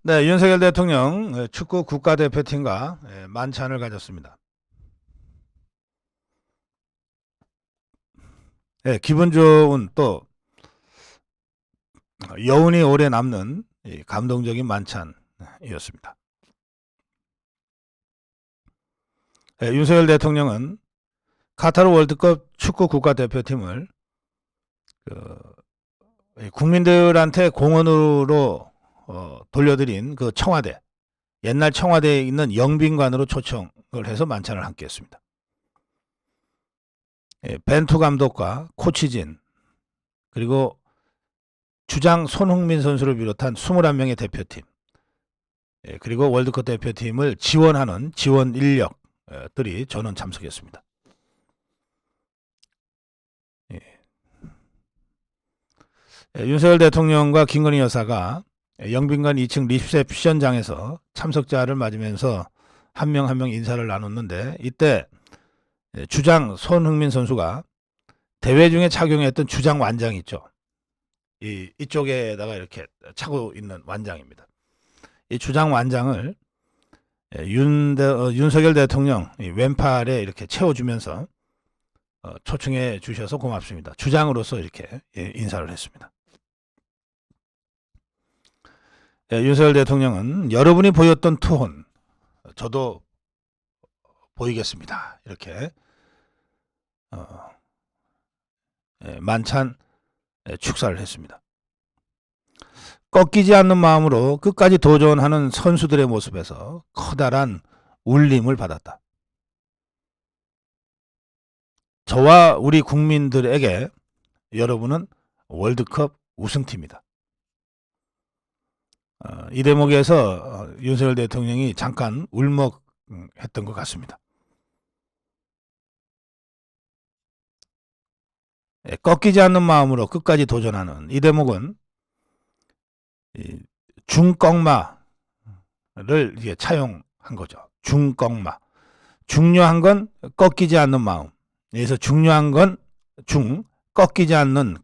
네, 윤석열 대통령 축구 국가대표팀과 만찬을 가졌습니다. 기분 좋은 또 여운이 오래 남는 감동적인 만찬이었습니다. 윤석열 대통령은 카타르 월드컵 축구 국가대표팀을 국민들한테 공헌으로 돌려드린 그 청와대, 옛날 청와대에 있는 영빈관으로 초청을 해서 만찬을 함께 했습니다. 벤투 감독과 코치진, 그리고 주장 손흥민 선수를 비롯한 21명의 대표팀, 그리고 월드컵 대표팀을 지원하는 지원 인력들이 전원 참석했습니다. 윤석열 대통령과 김건희 여사가 영빈관 2층 리셉션장에서 참석자를 맞으면서 한 명 한 명 인사를 나눴는데, 이때 주장 손흥민 선수가 대회 중에 착용했던 주장 완장 있죠. 이쪽에다가 이렇게 차고 있는 완장입니다. 이 주장 완장을 윤석열 대통령 왼팔에 이렇게 채워주면서 초청해 주셔서 고맙습니다. 주장으로서 이렇게 인사를 했습니다. 윤석열 대통령은 여러분이 보였던 투혼 저도 보이겠습니다. 이렇게 만찬 축사를 했습니다. 꺾이지 않는 마음으로 끝까지 도전하는 선수들의 모습에서 커다란 울림을 받았다. 저와 우리 국민들에게 여러분은 월드컵 우승팀이다. 이 대목에서 윤석열 대통령이 잠깐 울먹했던 것 같습니다. 꺾이지 않는 마음으로 끝까지 도전하는 이 대목은 중꺾마를 차용한 거죠. 중꺾마. 중요한 건 꺾이지 않는 마음. 그래서 중요한 건 꺾이지 않는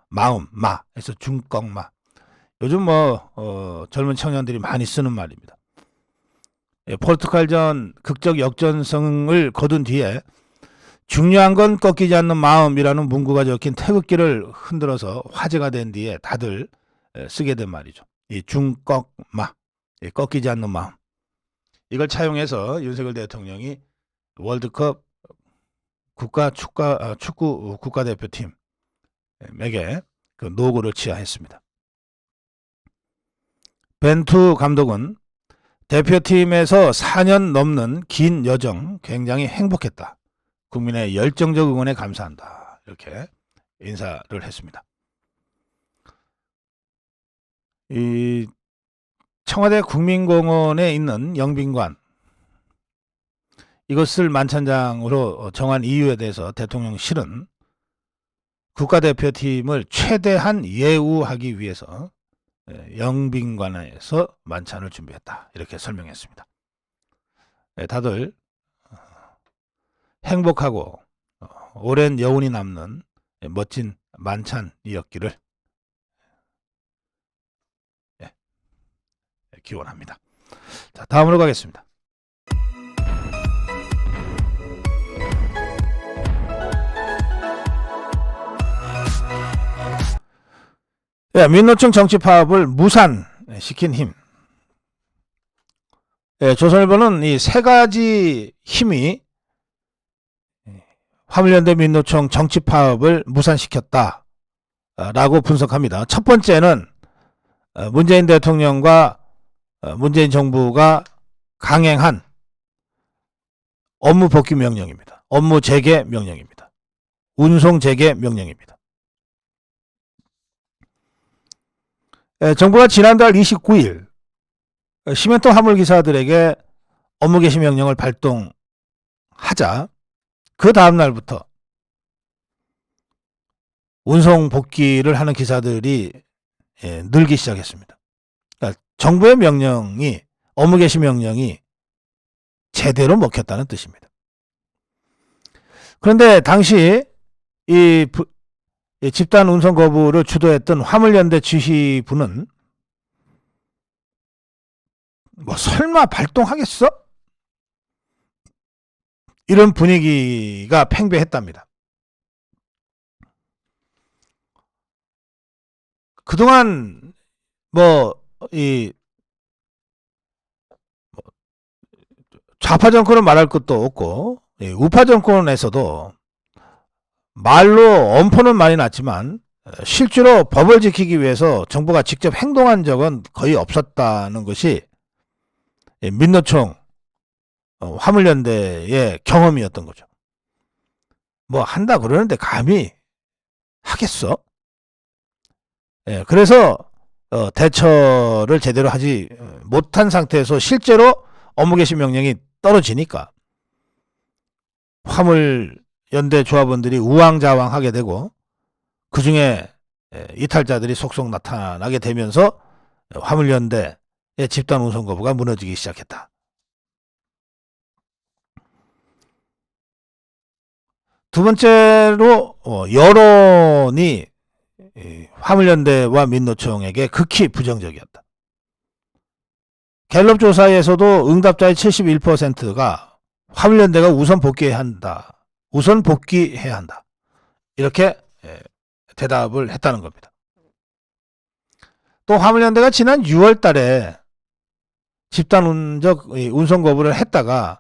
마음, 그래서 중꺾마. 요즘 젊은 청년들이 많이 쓰는 말입니다. 포르투갈전 극적 역전승을 거둔 뒤에 중요한 건 꺾이지 않는 마음이라는 문구가 적힌 태극기를 흔들어서 화제가 된 뒤에 다들 쓰게 된 말이죠. 이 중꺾마, 꺾이지 않는 마음. 이걸 차용해서 윤석열 대통령이 월드컵 축구 국가대표팀에게 그 노고를 치하했습니다. 벤투 감독은 대표팀에서 4년 넘는 긴 여정 굉장히 행복했다. 국민의 열정적 응원에 감사한다. 이렇게 인사를 했습니다. 이 청와대 국민공원에 있는 영빈관, 이것을 만찬장으로 정한 이유에 대해서 대통령실은 국가대표팀을 최대한 예우하기 위해서 영빈관에서 만찬을 준비했다. 이렇게 설명했습니다. 다들 행복하고 오랜 여운이 남는 멋진 만찬이었기를 기원합니다. 자, 다음으로 가겠습니다. 민노총 정치 파업을 무산시킨 힘. 조선일보는 이 세 가지 힘이 화물연대 민노총 정치 파업을 무산시켰다라고 분석합니다. 첫 번째는 문재인 대통령과 문재인 정부가 강행한 업무 복귀 명령입니다. 업무 재개 명령입니다. 운송 재개 명령입니다. 정부가 지난달 29일 시멘트 화물 기사들에게 업무 개시 명령을 발동하자 그 다음 날부터 운송 복귀를 하는 기사들이 늘기 시작했습니다. 그러니까 정부의 명령이, 업무 개시 명령이 제대로 먹혔다는 뜻입니다. 그런데 당시 이 집단 운송 거부를 주도했던 화물연대 지휘부는 뭐 설마 발동하겠어? 이런 분위기가 팽배했답니다. 그동안 이 좌파 정권은 말할 것도 없고 우파 정권에서도 말로 엄포는 많이 났지만 실제로 법을 지키기 위해서 정부가 직접 행동한 적은 거의 없었다는 것이 민노총 화물연대의 경험이었던 거죠. 뭐 한다 그러는데 감히 하겠어? 그래서 대처를 제대로 하지 못한 상태에서 실제로 업무 개시 명령이 떨어지니까 화물연대 조합원들이 우왕좌왕하게 되고 그중에 이탈자들이 속속 나타나게 되면서 화물연대의 집단 운송 거부가 무너지기 시작했다. 두 번째로 여론이 화물연대와 민노총에게 극히 부정적이었다. 갤럽 조사에서도 응답자의 71%가 화물연대가 우선 복귀해야 한다. 이렇게 대답을 했다는 겁니다. 또 화물연대가 지난 6월 달에 집단 운송 거부를 했다가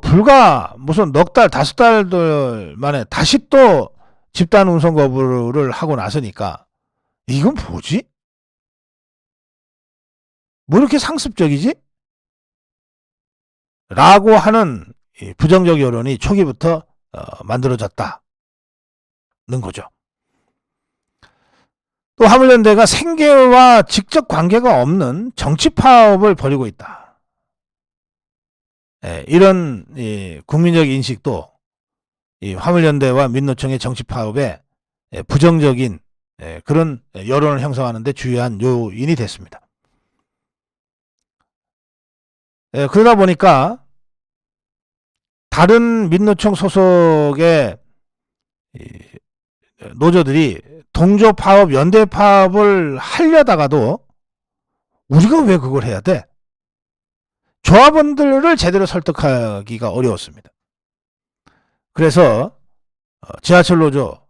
불과 무슨 넉 달, 5달 만에 다시 또 집단 운송 거부를 하고 나서니까 이건 뭐지? 뭐 이렇게 상습적이지? 라고 하는 부정적 여론이 초기부터 만들어졌다는 거죠. 또 화물연대가 생계와 직접 관계가 없는 정치 파업을 벌이고 있다. 이런 국민적 인식도 이 화물연대와 민노총의 정치 파업에 부정적인 그런 여론을 형성하는 데 주요한 요인이 됐습니다. 그러다 보니까 다른 민노총 소속의 노조들이 동조 파업, 연대 파업을 하려다가도 우리가 왜 그걸 해야 돼? 조합원들을 제대로 설득하기가 어려웠습니다. 그래서 지하철 노조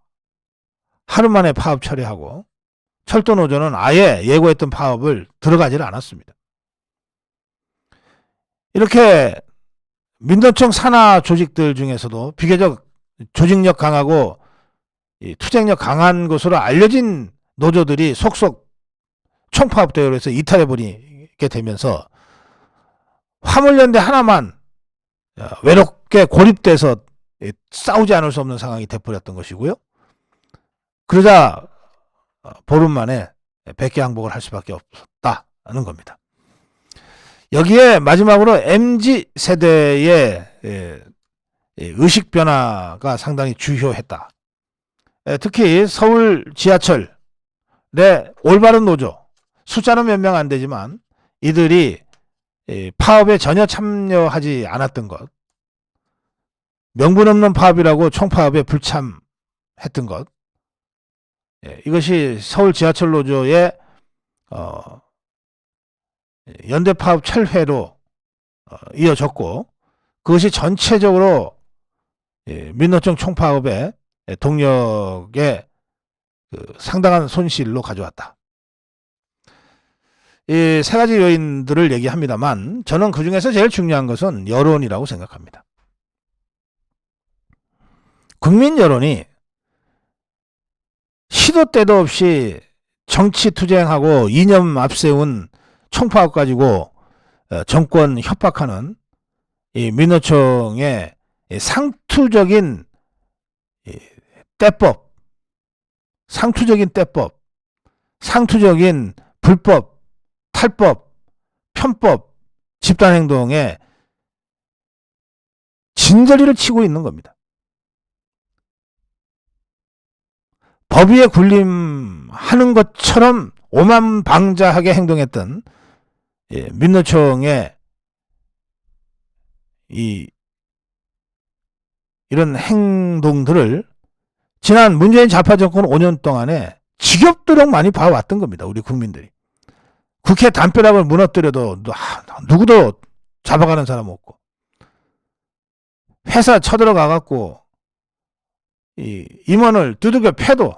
하루 만에 파업 처리하고 철도 노조는 아예 예고했던 파업을 들어가지를 않았습니다. 이렇게 민노총 산하 조직들 중에서도 비교적 조직력 강하고 투쟁력 강한 것으로 알려진 노조들이 속속 총파업 대회로 해서 이탈해버리게 되면서 화물연대 하나만 외롭게 고립돼서 싸우지 않을 수 없는 상황이 돼버렸던 것이고요. 그러자 보름 만에 백기항복을 할 수밖에 없었다는 겁니다. 여기에 마지막으로 MZ세대의 의식 변화가 상당히 주요했다. 특히 서울 지하철 내 올바른 노조, 숫자는 몇 명 안 되지만 이들이 파업에 전혀 참여하지 않았던 것, 명분 없는 파업이라고 총파업에 불참했던 것, 이것이 서울 지하철 노조의 연대 파업 철회로 이어졌고 그것이 전체적으로 민노총 총파업의 동력에 상당한 손실로 가져왔다. 이 세 가지 요인들을 얘기합니다만 저는 그 중에서 제일 중요한 것은 여론이라고 생각합니다. 국민 여론이 시도 때도 없이 정치 투쟁하고 이념 앞세운 총파업 가지고 정권 협박하는 이 민노총의 상투적인 때법, 상투적인 불법, 탈법, 편법, 집단행동에 진저리를 치고 있는 겁니다. 법 위에 군림하는 것처럼 오만방자하게 행동했던 민노총의 이런 행동들을 지난 문재인 좌파 정권 5년 동안에 지겹도록 많이 봐왔던 겁니다. 우리 국민들이. 국회 담벼락을 무너뜨려도 누구도 잡아가는 사람 없고, 회사 쳐들어가갖고 이 임원을 두들겨 패도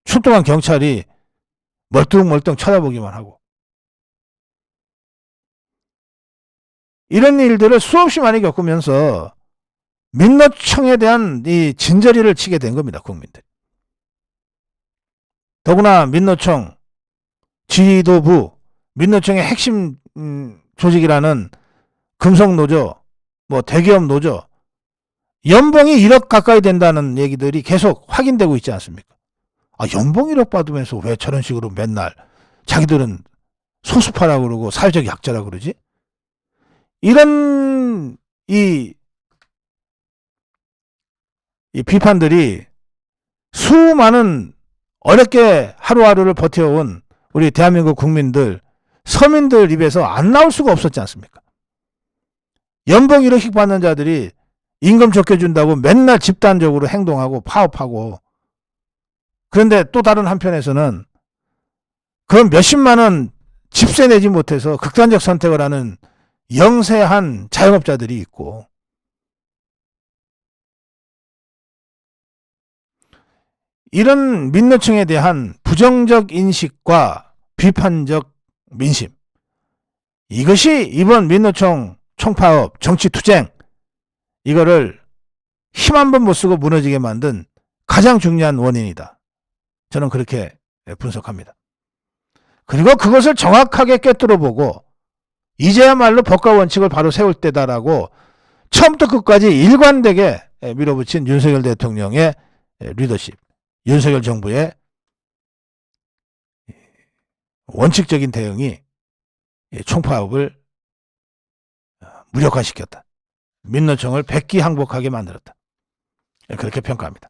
출동한 경찰이 멀뚱멀뚱 쳐다보기만 하고, 이런 일들을 수없이 많이 겪으면서 민노총에 대한 이 진저리를 치게 된 겁니다, 국민들. 더구나 민노총 지도부, 민노총의 핵심 조직이라는 금속노조, 뭐 대기업 노조, 연봉이 1억 가까이 된다는 얘기들이 계속 확인되고 있지 않습니까? 연봉 1억 받으면서 왜 저런 식으로 맨날 자기들은 소수파라고 그러고 사회적 약자라고 그러지? 이런 이 비판들이 수많은 어렵게 하루하루를 버텨온 우리 대한민국 국민들, 서민들 입에서 안 나올 수가 없었지 않습니까? 연봉 1억씩 받는 자들이 임금 좁혀준다고 맨날 집단적으로 행동하고 파업하고, 그런데 또 다른 한편에서는 그 몇십만 원 집세 내지 못해서 극단적 선택을 하는 영세한 자영업자들이 있고, 이런 민노총에 대한 부정적 인식과 비판적 민심, 이것이 이번 민노총 총파업, 정치투쟁, 이거를 힘 한 번 못 쓰고 무너지게 만든 가장 중요한 원인이다. 저는 그렇게 분석합니다. 그리고 그것을 정확하게 꿰뚫어보고 이제야말로 법과 원칙을 바로 세울 때다라고 처음부터 끝까지 일관되게 밀어붙인 윤석열 대통령의 리더십, 윤석열 정부의 원칙적인 대응이 총파업을 무력화시켰다. 민노총을 백기항복하게 만들었다. 그렇게 평가합니다.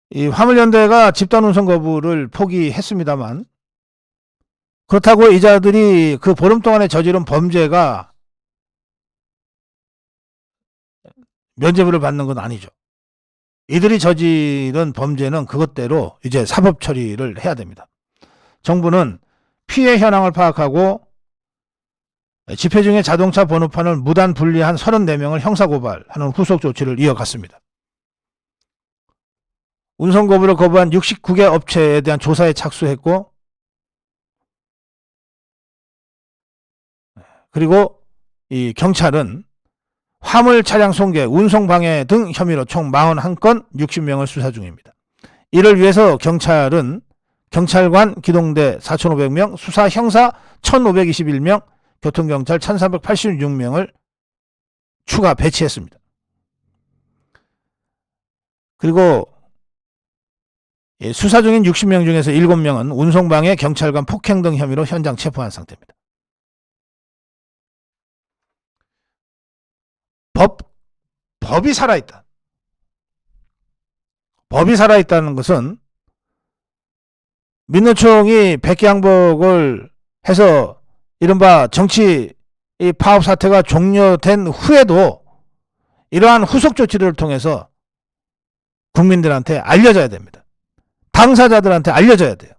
이 화물연대가 집단운송 거부를 포기했습니다만, 그렇다고 이자들이 그 보름 동안에 저지른 범죄가 면죄부를 받는 건 아니죠. 이들이 저지른 범죄는 그것대로 이제 사법 처리를 해야 됩니다. 정부는 피해 현황을 파악하고 집회 중에 자동차 번호판을 무단 분리한 34명을 형사고발하는 후속 조치를 이어갔습니다. 운송거부를 거부한 69개 업체에 대한 조사에 착수했고, 그리고 이 경찰은 화물 차량 손괴, 운송방해 등 혐의로 총 41건 60명을 수사 중입니다. 이를 위해서 경찰은 경찰관 기동대 4,500명, 수사 형사 1,521명, 교통경찰 1,386명을 추가 배치했습니다. 그리고 수사 중인 60명 중에서 7명은 운송방해, 경찰관 폭행 등 혐의로 현장 체포한 상태입니다. 법이 살아있다. 법이 살아있다는 것은 민노총이 백기항복을 해서 이른바 정치 파업 사태가 종료된 후에도 이러한 후속 조치를 통해서 국민들한테 알려져야 됩니다. 당사자들한테 알려져야 돼요.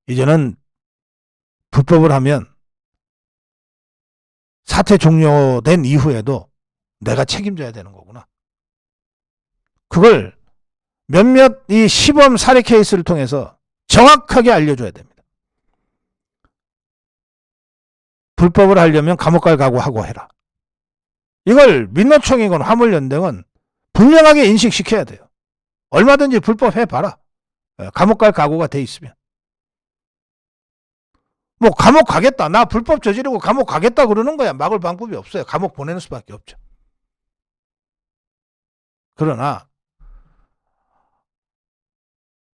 이제는 불법을 하면 사태 종료된 이후에도 내가 책임져야 되는 거구나. 그걸 몇몇 이 시범 사례 케이스를 통해서 정확하게 알려줘야 됩니다. 불법을 하려면 감옥 갈 각오하고 해라. 이걸 민노총이건 화물연대건 분명하게 인식시켜야 돼요. 얼마든지 불법 해봐라. 감옥 갈 각오가 돼 있으면. 뭐 감옥 가겠다, 나 불법 저지르고 감옥 가겠다 그러는 거야. 막을 방법이 없어요. 감옥 보내는 수밖에 없죠. 그러나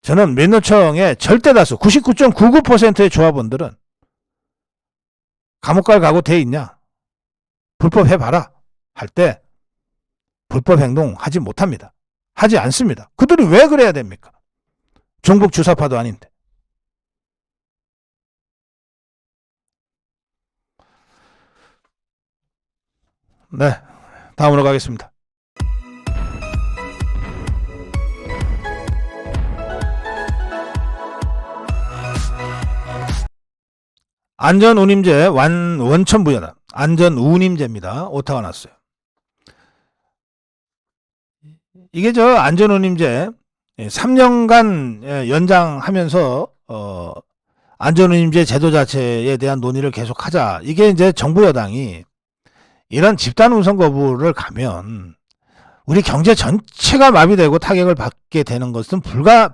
저는 민노총의 절대다수 99.99%의 조합원들은 감옥 갈 각오 돼 있냐, 불법 해봐라 할 때 불법 행동 하지 못합니다. 하지 않습니다. 그들이 왜 그래야 됩니까? 종북 주사파도 아닌데. 네, 다음으로 가겠습니다. 안전운임제 원천부여다. 안전운임제입니다. 오타가 났어요. 이게 저 안전운임제 3년간 연장하면서 안전운임제 제도 자체에 대한 논의를 계속하자. 이게 이제 정부 여당이 이런 집단 운송 거부를 가면 우리 경제 전체가 마비되고 타격을 받게 되는 것은 불을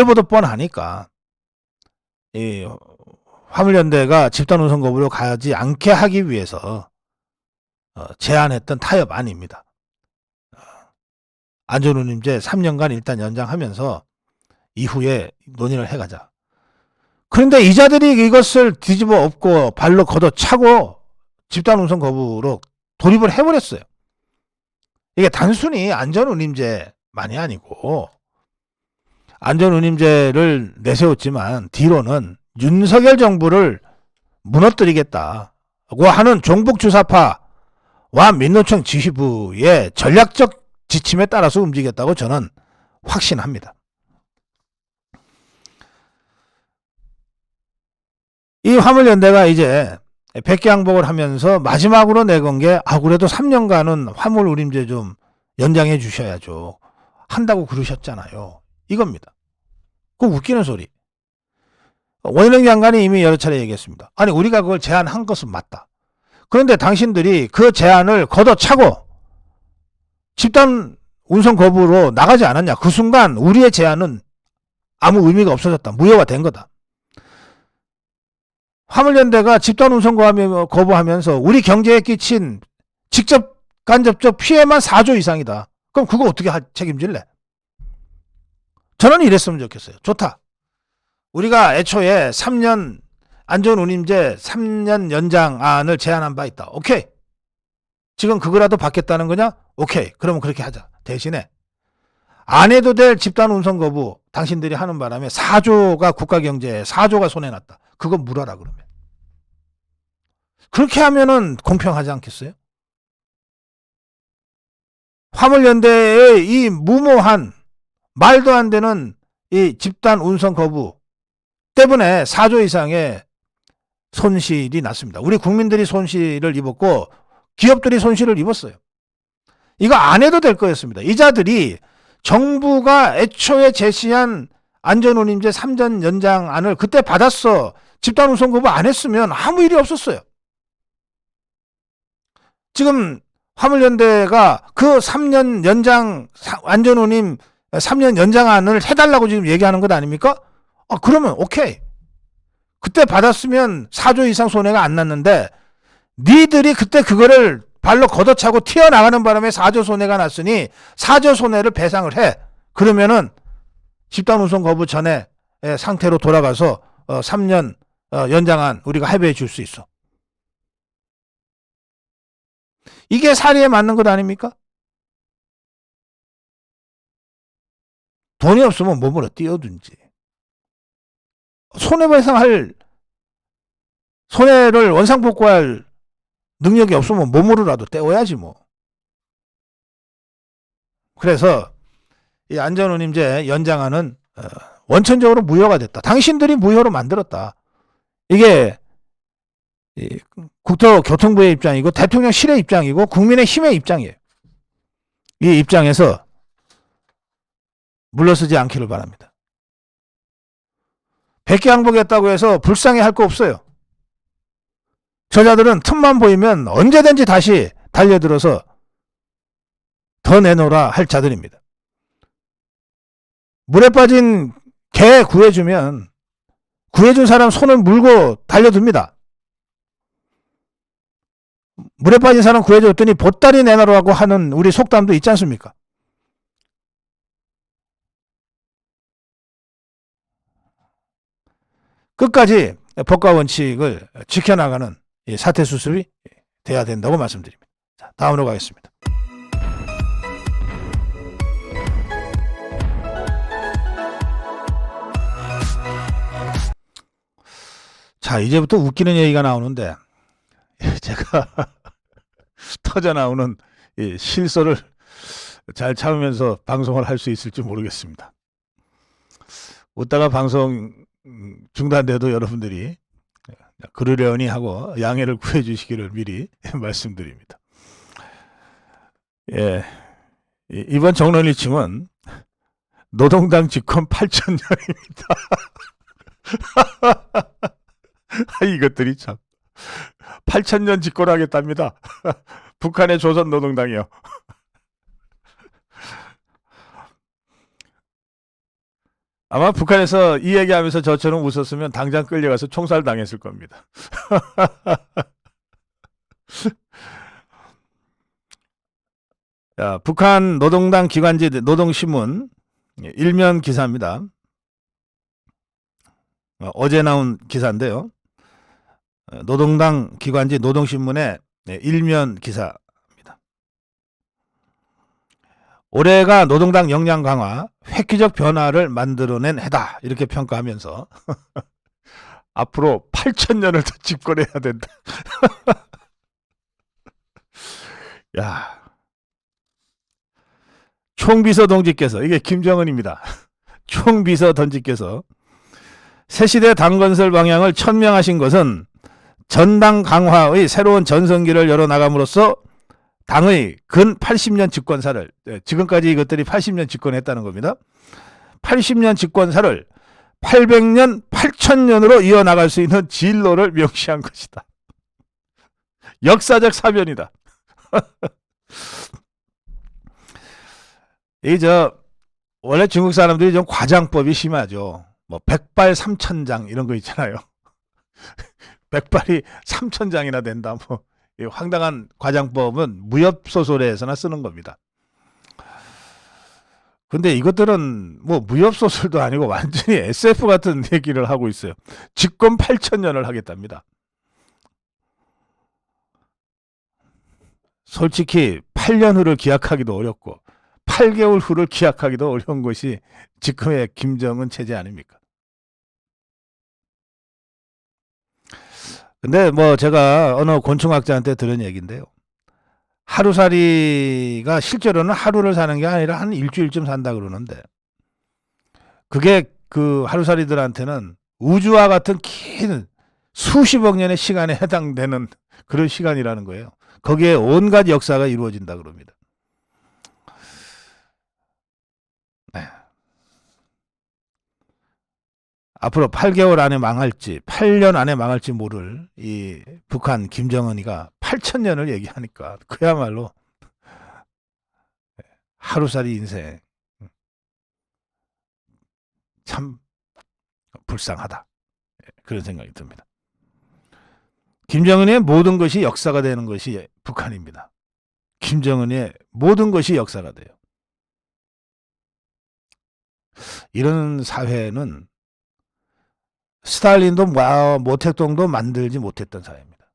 보듯 뻔하니까 이 화물연대가 집단 운송 거부로 가지 않게 하기 위해서 제안했던 타협 안입니다. 안전운임제 3년간 일단 연장하면서 이후에 논의를 해가자. 그런데 이자들이 이것을 뒤집어 엎고 발로 걷어차고 집단 운송 거부로 돌입을 해버렸어요. 이게 단순히 안전운임제만이 아니고 안전운임제를 내세웠지만 뒤로는 윤석열 정부를 무너뜨리겠다고 하는 종북주사파와 민노총 지휘부의 전략적 지침에 따라서 움직였다고 저는 확신합니다. 이 화물연대가 이제 백기항복을 하면서 마지막으로 내건 게 그래도 3년간은 화물운임제 좀 연장해 주셔야죠. 한다고 그러셨잖아요. 이겁니다. 그 웃기는 소리. 원희룡 장관이 이미 여러 차례 얘기했습니다. 아니 우리가 그걸 제안한 것은 맞다. 그런데 당신들이 그 제안을 걷어차고 집단 운송 거부로 나가지 않았냐. 그 순간 우리의 제안은 아무 의미가 없어졌다. 무효가 된 거다. 화물연대가 집단 운송 거부하면서 우리 경제에 끼친 직접 간접적 피해만 4조 이상이다. 그럼 그거 어떻게 책임질래? 저는 이랬으면 좋겠어요. 좋다. 우리가 애초에 3년 안전운임제 3년 연장안을 제안한 바 있다. 오케이. 지금 그거라도 받겠다는 거냐? 오케이. 그러면 그렇게 하자. 대신에 안 해도 될 집단 운송 거부 당신들이 하는 바람에 4조가 국가 경제에 4조가 손해났다. 그거 물어라 그러면. 그렇게 하면은 공평하지 않겠어요? 화물연대의 이 무모한 말도 안 되는 이 집단 운송 거부 때문에 4조 이상의 손실이 났습니다. 우리 국민들이 손실을 입었고 기업들이 손실을 입었어요. 이거 안 해도 될 거였습니다. 이자들이 정부가 애초에 제시한 안전운임제 3년 연장안을 그때 받았어. 집단 운송 거부 안 했으면 아무 일이 없었어요. 지금 화물연대가 그 3년 연장 안전운임 3년 연장안을 해달라고 지금 얘기하는 것 아닙니까? 그러면 오케이. 그때 받았으면 4조 이상 손해가 안 났는데 니들이 그때 그거를 발로 걷어차고 튀어나가는 바람에 4조 손해가 났으니 4조 손해를 배상을 해. 그러면은 집단 운송 거부 전에 상태로 돌아가서 3년 연장안 우리가 합의해 줄 수 있어. 이게 사리에 맞는 것 아닙니까? 돈이 없으면 몸으로 뛰어든지. 손해를 원상복구할 능력이 없으면 몸으로라도 떼어야지 뭐. 그래서 이 안전운임제 연장안은 원천적으로 무효가 됐다. 당신들이 무효로 만들었다. 이게 국토교통부의 입장이고 대통령실의 입장이고 국민의힘의 입장이에요. 이 입장에서 물러서지 않기를 바랍니다. 백기항복했다고 해서 불쌍해 할 거 없어요. 저자들은 틈만 보이면 언제든지 다시 달려들어서 더 내놓으라 할 자들입니다. 물에 빠진 개 구해주면 구해준 사람 손을 물고 달려듭니다. 물에 빠진 사람 구해줬더니 보따리 내놔라고 하는 우리 속담도 있지 않습니까? 끝까지 법과 원칙을 지켜나가는 사태 수습이 돼야 된다고 말씀드립니다. 자, 다음으로 가겠습니다. 자, 이제부터 웃기는 얘기가 나오는데 제가 터져 나오는 실소를 잘 참으면서 방송을 할 수 있을지 모르겠습니다. 웃다가 방송 중단돼도 여러분들이 그러려니 하고 양해를 구해 주시기를 미리 말씀드립니다. 예. 이번 정론일침은 노동당 집권 8,000년입니다. 이것들이 참 8,000년 집권하겠답니다. 북한의 조선노동당이요. 아마 북한에서 이 얘기하면서 저처럼 웃었으면 당장 끌려가서 총살 당했을 겁니다. 자, 북한 노동당 기관지 노동신문 일면 기사입니다. 어제 나온 기사인데요. 노동당 기관지 노동신문의 일면 기사입니다. 올해가 노동당 역량 강화, 획기적 변화를 만들어낸 해다. 이렇게 평가하면서 앞으로 8,000년을 더 집권해야 된다. 야, 총비서 동지께서, 이게 김정은입니다. 총비서 동지께서 새시대 당건설 방향을 천명하신 것은 전당 강화의 새로운 전성기를 열어나감으로써 당의 근 80년 집권사를, 지금까지 이것들이 80년 집권했다는 겁니다. 80년 집권사를 800년, 8,000년으로 이어나갈 수 있는 진로를 명시한 것이다. 역사적 사변이다. 원래 중국 사람들이 좀 과장법이 심하죠. 뭐 백발 삼천장 이런 거 있잖아요. 백발이 3,000장이나 된다. 뭐 이 황당한 과장법은 무협 소설에서나 쓰는 겁니다. 근데 이것들은 뭐 무협 소설도 아니고 완전히 SF 같은 얘기를 하고 있어요. 집권 8,000년을 하겠답니다. 솔직히 8년 후를 기약하기도 어렵고 8개월 후를 기약하기도 어려운 것이 지금의 김정은 체제 아닙니까? 근데 뭐 제가 어느 곤충학자한테 들은 얘기인데요. 하루살이가 실제로는 하루를 사는 게 아니라 한 일주일쯤 산다 그러는데, 그게 그 하루살이들한테는 우주와 같은 긴 수십억 년의 시간에 해당되는 그런 시간이라는 거예요. 거기에 온갖 역사가 이루어진다 그럽니다. 네. 앞으로 8개월 안에 망할지 8년 안에 망할지 모를 이 북한 김정은이가 8,000년을 얘기하니까 그야말로 하루살이 인생 참 불쌍하다, 그런 생각이 듭니다. 김정은의 모든 것이 역사가 되는 것이 북한입니다. 김정은의 모든 것이 역사가 돼요. 이런 사회는 스탈린도 모택동도 만들지 못했던 사회입니다.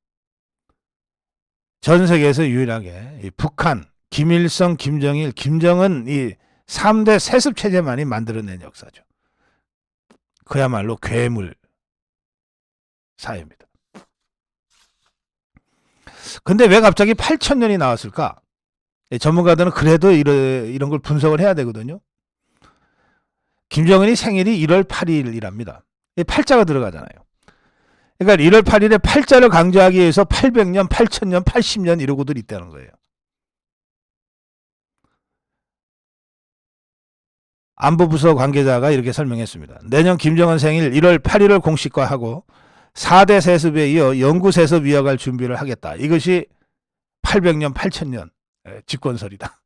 전 세계에서 유일하게 이 북한, 김일성, 김정일, 김정은 이 3대 세습 체제만이 만들어낸 역사죠. 그야말로 괴물 사회입니다. 근데 왜 갑자기 8,000년이 나왔을까? 전문가들은 그래도 이런 걸 분석을 해야 되거든요. 김정은이 생일이 1월 8일이랍니다. 팔자가 들어가잖아요. 그러니까 1월 8일에 팔자를 강조하기 위해서 800년, 8,000년, 80년 이러고들 있다는 거예요. 안보부서 관계자가 이렇게 설명했습니다. 내년 김정은 생일 1월 8일을 공식화하고 4대 세습에 이어 영구 세습 이어갈 준비를 하겠다. 이것이 800년, 8,000년 집권설이다.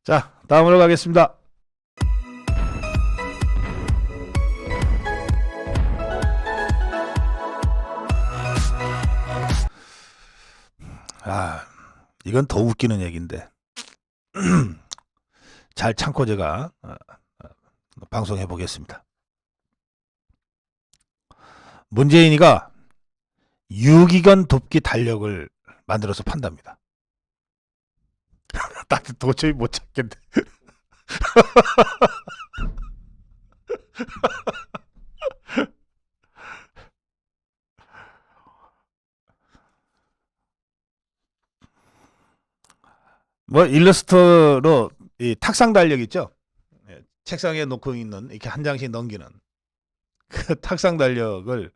자, 다음으로 가겠습니다. 이건 더 웃기는 얘기인데 잘 참고 제가 방송해 보겠습니다. 문재인이가 유기견 돕기 달력을 만들어서 판답니다. 나 도저히 못 찾겠네. 뭐 일러스트로 이 탁상 달력 있죠? 책상에 놓고 있는 이렇게 한 장씩 넘기는 그 탁상 달력을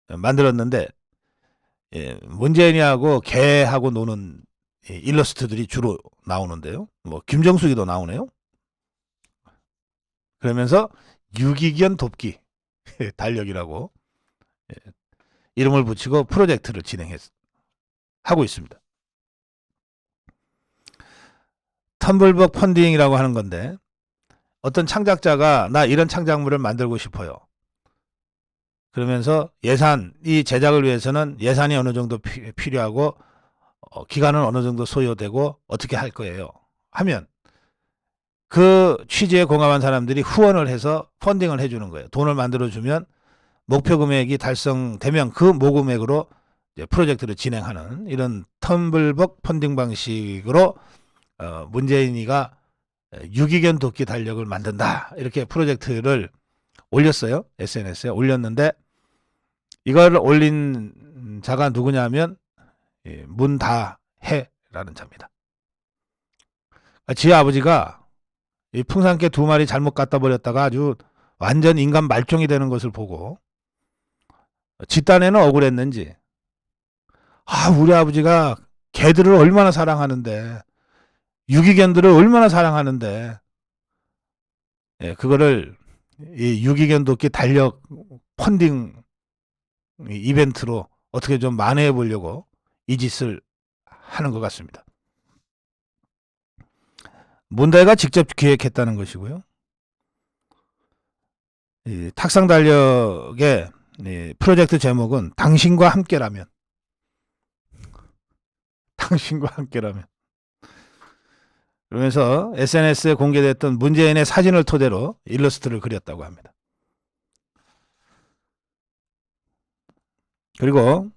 만들었는데, 문재인이하고 개하고 노는 일러스트들이 주로 나오는데요. 뭐 김정숙이도 나오네요. 그러면서 유기견 돕기 달력이라고 이름을 붙이고 프로젝트를 하고 있습니다. 텀블벅 펀딩이라고 하는 건데, 어떤 창작자가 나 이런 창작물을 만들고 싶어요. 그러면서 이 제작을 위해서는 예산이 어느 정도 필요하고 기간은 어느 정도 소요되고 어떻게 할 거예요 하면, 그 취지에 공감한 사람들이 후원을 해서 펀딩을 해주는 거예요. 돈을 만들어주면 목표 금액이 달성되면 그 모금액으로 이제 프로젝트를 진행하는 이런 텀블벅 펀딩 방식으로 문재인이가 유기견 돕기 달력을 만든다, 이렇게 프로젝트를 올렸어요. SNS에 올렸는데, 이걸 올린 자가 누구냐면 문다혜라는 자입니다. 지 아버지가 이 풍산개 2마리 잘못 갖다 버렸다가 아주 완전 인간 말종이 되는 것을 보고 지 딴에는 억울했는지, 우리 아버지가 개들을 얼마나 사랑하는데, 유기견들을 얼마나 사랑하는데, 그거를 이 유기견 돕기 달력 펀딩 이벤트로 어떻게 좀 만회해 보려고 이 짓을 하는 것 같습니다. 문대가 직접 기획했다는 것이고요. 이 탁상 달력의 프로젝트 제목은 당신과 함께라면. 당신과 함께라면. 그러면서 SNS에 공개됐던 문재인의 사진을 토대로 일러스트를 그렸다고 합니다. 그리고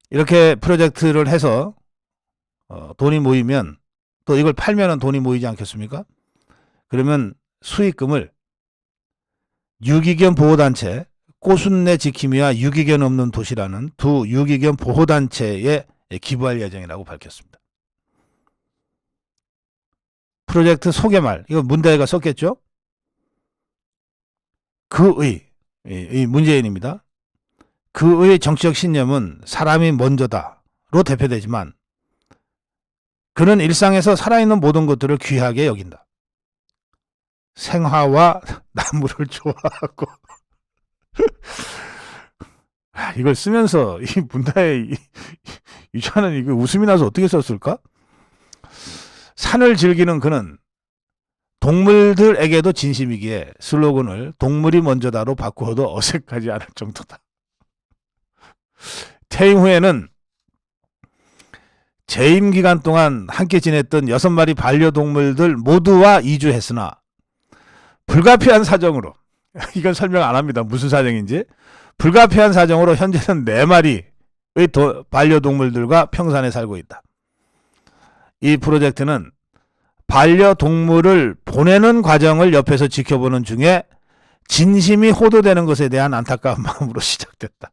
이렇게 프로젝트를 해서 돈이 모이면, 또 이걸 팔면은 돈이 모이지 않겠습니까? 그러면 수익금을 유기견 보호단체 꽃순내 지킴이와 유기견 없는 도시라는 두 유기견 보호단체에 기부할 예정이라고 밝혔습니다. 프로젝트 소개말, 이거 문대가 썼겠죠? 이 문재인입니다. 그의 정치적 신념은 사람이 먼저다로 대표되지만, 그는 일상에서 살아있는 모든 것들을 귀하게 여긴다. 생화와 나무를 좋아하고. 이걸 쓰면서 이 문다의 유자는 이거 웃음이 나서 어떻게 썼을까? 산을 즐기는 그는 동물들에게도 진심이기에 슬로건을 동물이 먼저다로 바꾸어도 어색하지 않을 정도다. 퇴임 후에는 재임 기간 동안 함께 지냈던 6마리 반려동물들 모두와 이주했으나 불가피한 사정으로, 이건 설명 안 합니다. 무슨 사정인지. 불가피한 사정으로 현재는 4마리의 반려동물들과 평산에 살고 있다. 이 프로젝트는 반려동물을 보내는 과정을 옆에서 지켜보는 중에 진심이 호도되는 것에 대한 안타까운 마음으로 시작됐다.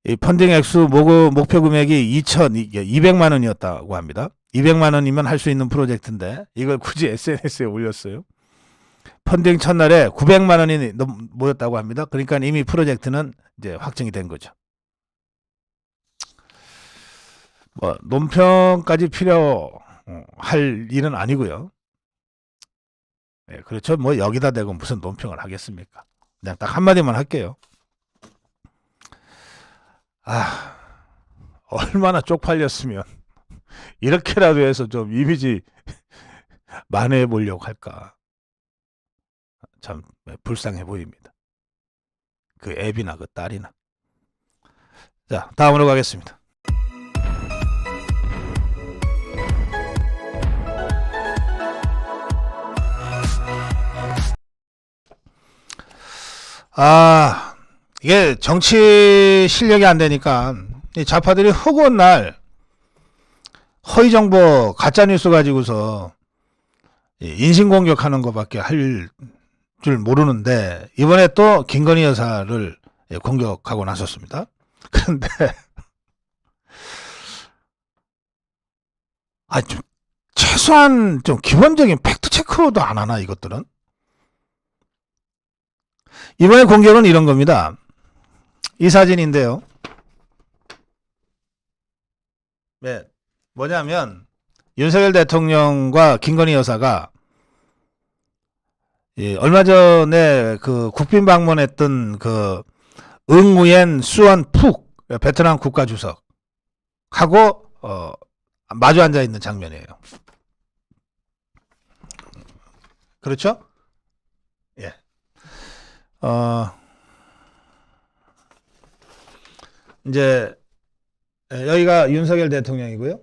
이 펀딩 액수 목표 금액이 200만 원이었다고 합니다. 200만 원이면 할 수 있는 프로젝트인데 이걸 굳이 SNS에 올렸어요. 펀딩 첫날에 900만 원이 모였다고 합니다. 그러니까 이미 프로젝트는 이제 확정이 된 거죠. 뭐 논평까지 필요할 일은 아니고요. 그렇죠. 뭐 여기다 대고 무슨 논평을 하겠습니까? 그냥 딱 한마디만 할게요. 얼마나 쪽팔렸으면 이렇게라도 해서 좀 이미지 만회해 보려고 할까. 참 불쌍해 보입니다. 그 애비나 그 딸이나. 자, 다음으로 가겠습니다. 이게 정치 실력이 안 되니까 이 좌파들이 허구한 날 허위 정보 가짜 뉴스 가지고서 인신공격하는 것밖에 할 줄 모르는데, 이번에 또 김건희 여사를 공격하고 나섰습니다. 그런데 좀 최소한 좀 기본적인 팩트 체크도 안 하나 이것들은. 이번에 공격은 이런 겁니다. 이 사진인데요. 네, 뭐냐면 윤석열 대통령과 김건희 여사가 얼마 전에 그 국빈 방문했던 그 응우옌 수원 푹 베트남 국가주석하고 마주 앉아 있는 장면이에요. 그렇죠? 예. 이제 여기가 윤석열 대통령이고요.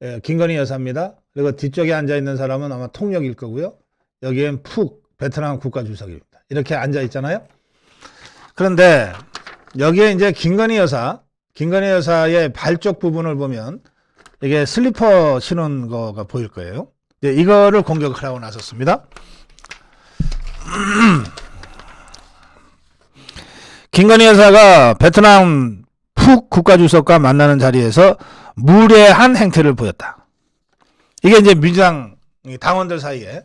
예, 김건희 여사입니다. 그리고 뒤쪽에 앉아 있는 사람은 아마 통역일 거고요. 여기엔 푹 베트남 국가주석입니다. 이렇게 앉아 있잖아요. 그런데 여기에 이제 김건희 여사의 발 쪽 부분을 보면 이게 슬리퍼 신은 거가 보일 거예요. 이거를 공격을 하고 나섰습니다. 김건희 여사가 베트남 푹 국가주석과 만나는 자리에서 무례한 행태를 보였다. 이게 이제 민주당 당원들 사이에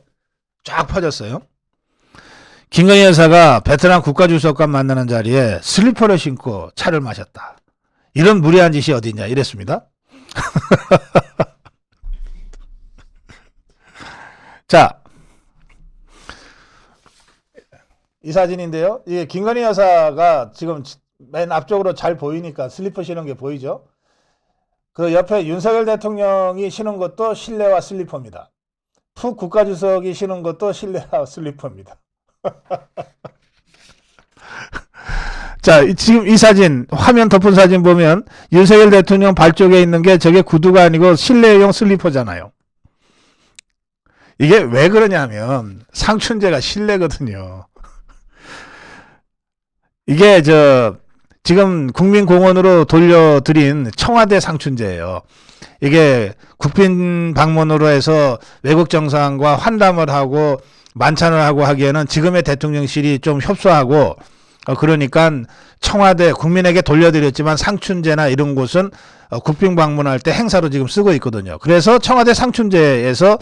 쫙 퍼졌어요. 김건희 여사가 베트남 국가주석과 만나는 자리에 슬리퍼를 신고 차를 마셨다. 이런 무례한 짓이 어디 있냐 이랬습니다. 자, 이 사진인데요. 이게 김건희 여사가 지금 맨 앞쪽으로 잘 보이니까 슬리퍼 신은 게 보이죠. 그 옆에 윤석열 대통령이 신은 것도 실내화 슬리퍼입니다. 푹 국가주석이 신은 것도 실내화 슬리퍼입니다. 자, 지금 이 사진, 화면 덮은 사진 보면 윤석열 대통령 발 쪽에 있는 게 저게 구두가 아니고 실내용 슬리퍼잖아요. 이게 왜 그러냐면 상춘제가 실내거든요. 이게 지금 국민공원으로 돌려드린 청와대 상춘제예요. 이게 국빈 방문으로 해서 외국 정상과 환담을 하고 만찬을 하고 하기에는 지금의 대통령실이 좀 협소하고 그러니까 청와대 국민에게 돌려드렸지만 상춘제나 이런 곳은 국빈 방문할 때 행사로 지금 쓰고 있거든요. 그래서 청와대 상춘제에서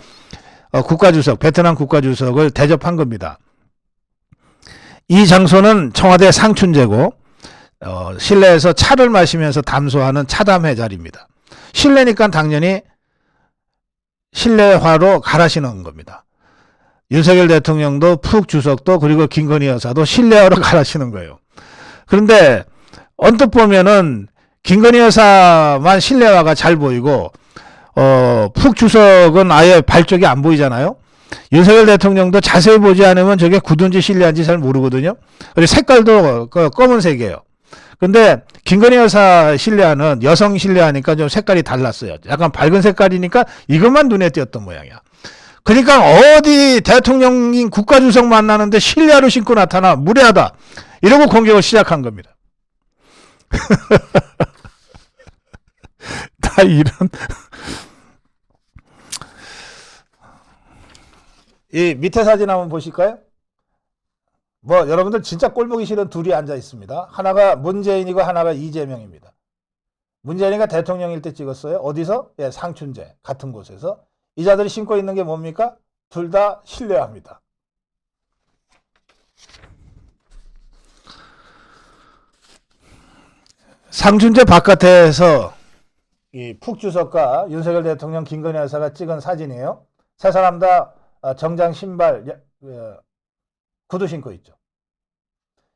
국가주석, 베트남 국가주석을 대접한 겁니다. 이 장소는 청와대 상춘제고 실내에서 차를 마시면서 담소하는 차담회 자리입니다. 실내니까 당연히 실내화로 갈아 신은 겁니다. 윤석열 대통령도 푹 주석도 그리고 김건희 여사도 실내화로 갈아 신은 거예요. 그런데 언뜻 보면은 김건희 여사만 실내화가 잘 보이고 푹 주석은 아예 발 쪽이 안 보이잖아요. 윤석열 대통령도 자세히 보지 않으면 저게 구두인지 실내화인지 잘 모르거든요. 그리고 색깔도 검은색이에요. 근데 김건희 여사 실내화는 여성 실내화니까 좀 색깔이 달랐어요. 약간 밝은 색깔이니까 이것만 눈에 띄었던 모양이야. 그러니까 어디 대통령인 국가주석 만나는데 실내화를 신고 나타나 무례하다. 이러고 공격을 시작한 겁니다. 다 이런 이 밑에 사진 한번 보실까요? 뭐 여러분들 진짜 꼴보기 싫은 둘이 앉아 있습니다. 하나가 문재인이고 하나가 이재명입니다. 문재인이가 대통령일 때 찍었어요. 어디서? 예, 상춘제 같은 곳에서. 이 자들이 신고 있는 게 뭡니까? 둘 다 실내화입니다. 상춘제 바깥에서 이 푹주석과 윤석열 대통령 김건희 여사가 찍은 사진이에요. 세 사람 다 정장 신발 구두 신고 있죠.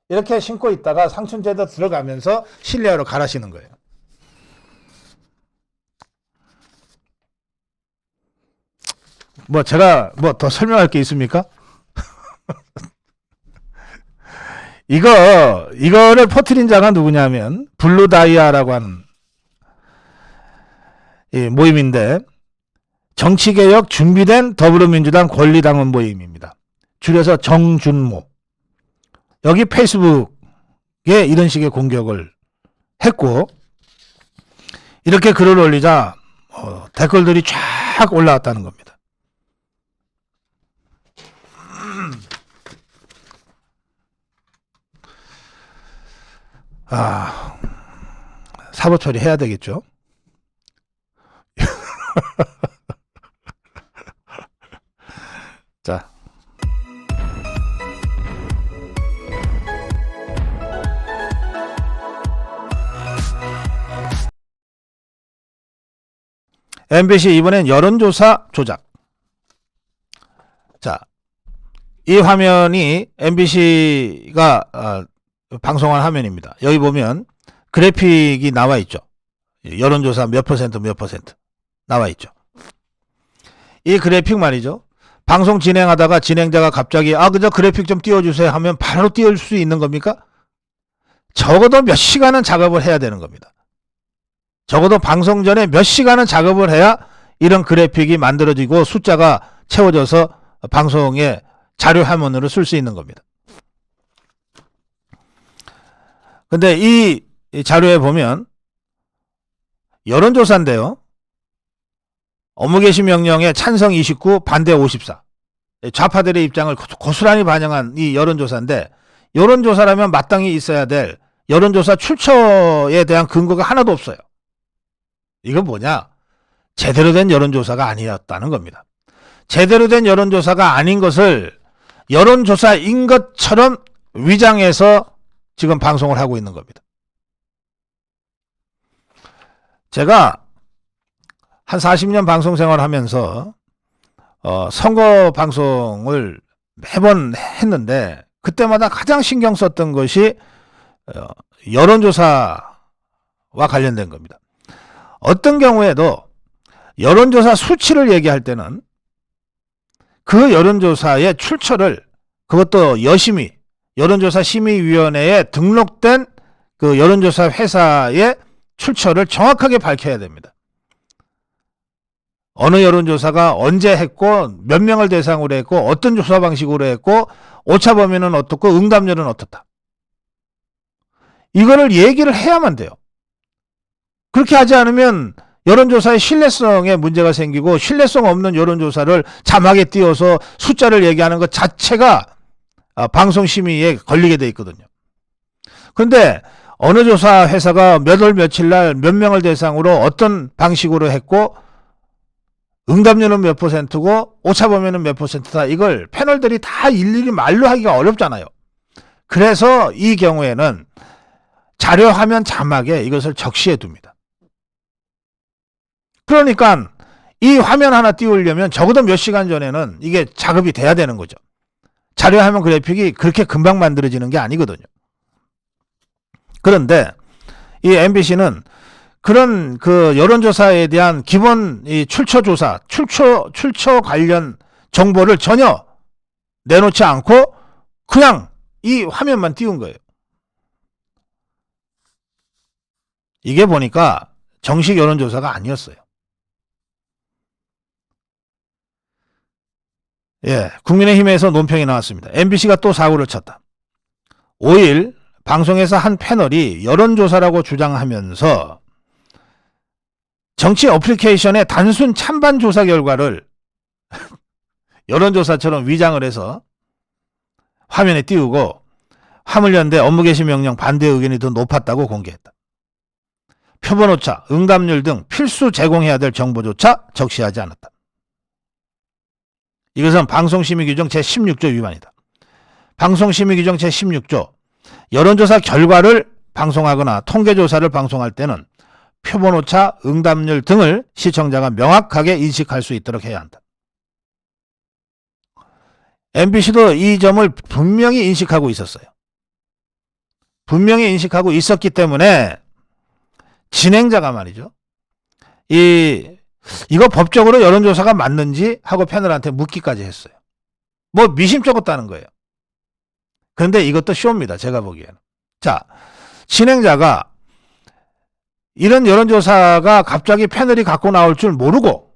이렇게 신고 있다가 상춘제도 들어가면서 실내화로 갈아 신은 거예요. 뭐 제가 뭐 더 설명할 게 있습니까? 이거를 퍼뜨린 자가 누구냐면 블루다이아라고 하는 이 모임인데 정치개혁 준비된 더불어민주당 권리당원 모임입니다. 줄여서 정준모. 여기 페이스북에 이런 식의 공격을 했고 이렇게 글을 올리자 댓글들이 쫙 올라왔다는 겁니다. 사법 처리해야 되겠죠. 자. MBC 이번엔 여론조사 조작. 자, 이 화면이 MBC가 방송한 화면입니다. 여기 보면 그래픽이 나와 있죠. 여론조사 몇 퍼센트 몇 퍼센트 나와 있죠. 이 그래픽 말이죠. 방송 진행하다가 진행자가 갑자기 그저 그래픽 좀 띄워주세요 하면 바로 띄울 수 있는 겁니까? 적어도 몇 시간은 작업을 해야 되는 겁니다. 적어도 방송 전에 몇 시간은 작업을 해야 이런 그래픽이 만들어지고 숫자가 채워져서 방송에 자료 화면으로 쓸 수 있는 겁니다. 근데 이 자료에 보면 여론조사인데요. 업무 개시 명령에 찬성 29, 반대 54. 좌파들의 입장을 고스란히 반영한 이 여론조사인데, 여론조사라면 마땅히 있어야 될 여론조사 출처에 대한 근거가 하나도 없어요. 이건 뭐냐? 제대로 된 여론조사가 아니었다는 겁니다. 제대로 된 여론조사가 아닌 것을 여론조사인 것처럼 위장해서 지금 방송을 하고 있는 겁니다. 제가 한 40년 방송 생활을 하면서 선거 방송을 매번 했는데, 그때마다 가장 신경 썼던 것이 여론조사와 관련된 겁니다. 어떤 경우에도 여론조사 수치를 얘기할 때는 그 여론조사의 출처를, 그것도 여심위, 여론조사 심의위원회에 등록된 그 여론조사 회사의 출처를 정확하게 밝혀야 됩니다. 어느 여론조사가 언제 했고, 몇 명을 대상으로 했고, 어떤 조사 방식으로 했고, 오차 범위는 어떻고, 응답률은 어떻다. 이거를 얘기를 해야만 돼요. 그렇게 하지 않으면 여론조사의 신뢰성에 문제가 생기고, 신뢰성 없는 여론조사를 자막에 띄워서 숫자를 얘기하는 것 자체가 방송심의에 걸리게 돼 있거든요. 그런데 어느 조사 회사가 몇 월 며칠 날 몇 명을 대상으로 어떤 방식으로 했고, 응답률은 몇 퍼센트고 오차 범위는 몇 퍼센트다, 이걸 패널들이 다 일일이 말로 하기가 어렵잖아요. 그래서 이 경우에는 자료 화면 자막에 이것을 적시해 둡니다. 그러니까 이 화면 하나 띄우려면 적어도 몇 시간 전에는 이게 작업이 돼야 되는 거죠. 자료 화면 그래픽이 그렇게 금방 만들어지는 게 아니거든요. 그런데 이 MBC는 그런 그 여론조사에 대한 기본 이 출처 조사, 출처 관련 정보를 전혀 내놓지 않고 그냥 이 화면만 띄운 거예요. 이게 보니까 정식 여론조사가 아니었어요. 예, 국민의힘에서 논평이 나왔습니다. MBC가 또 사고를 쳤다. 5일 방송에서 한 패널이 여론조사라고 주장하면서 정치 어플리케이션의 단순 찬반 조사 결과를 여론조사처럼 위장을 해서 화면에 띄우고, 화물연대 업무 개시 명령 반대 의견이 더 높았다고 공개했다. 표본 오차, 응답률 등 필수 제공해야 될 정보조차 적시하지 않았다. 이것은 방송심의규정 제16조 위반이다. 방송심의규정 제16조, 여론조사 결과를 방송하거나 통계조사를 방송할 때는 표본오차, 응답률 등을 시청자가 명확하게 인식할 수 있도록 해야 한다. MBC도 이 점을 분명히 인식하고 있었어요. 분명히 인식하고 있었기 때문에 진행자가 말이죠, 이거 법적으로 여론조사가 맞는지 하고 패널한테 묻기까지 했어요. 뭐 미심쩍었다는 거예요. 그런데 이것도 쇼입니다, 제가 보기에는. 자, 진행자가 이런 여론조사가 갑자기 패널이 갖고 나올 줄 모르고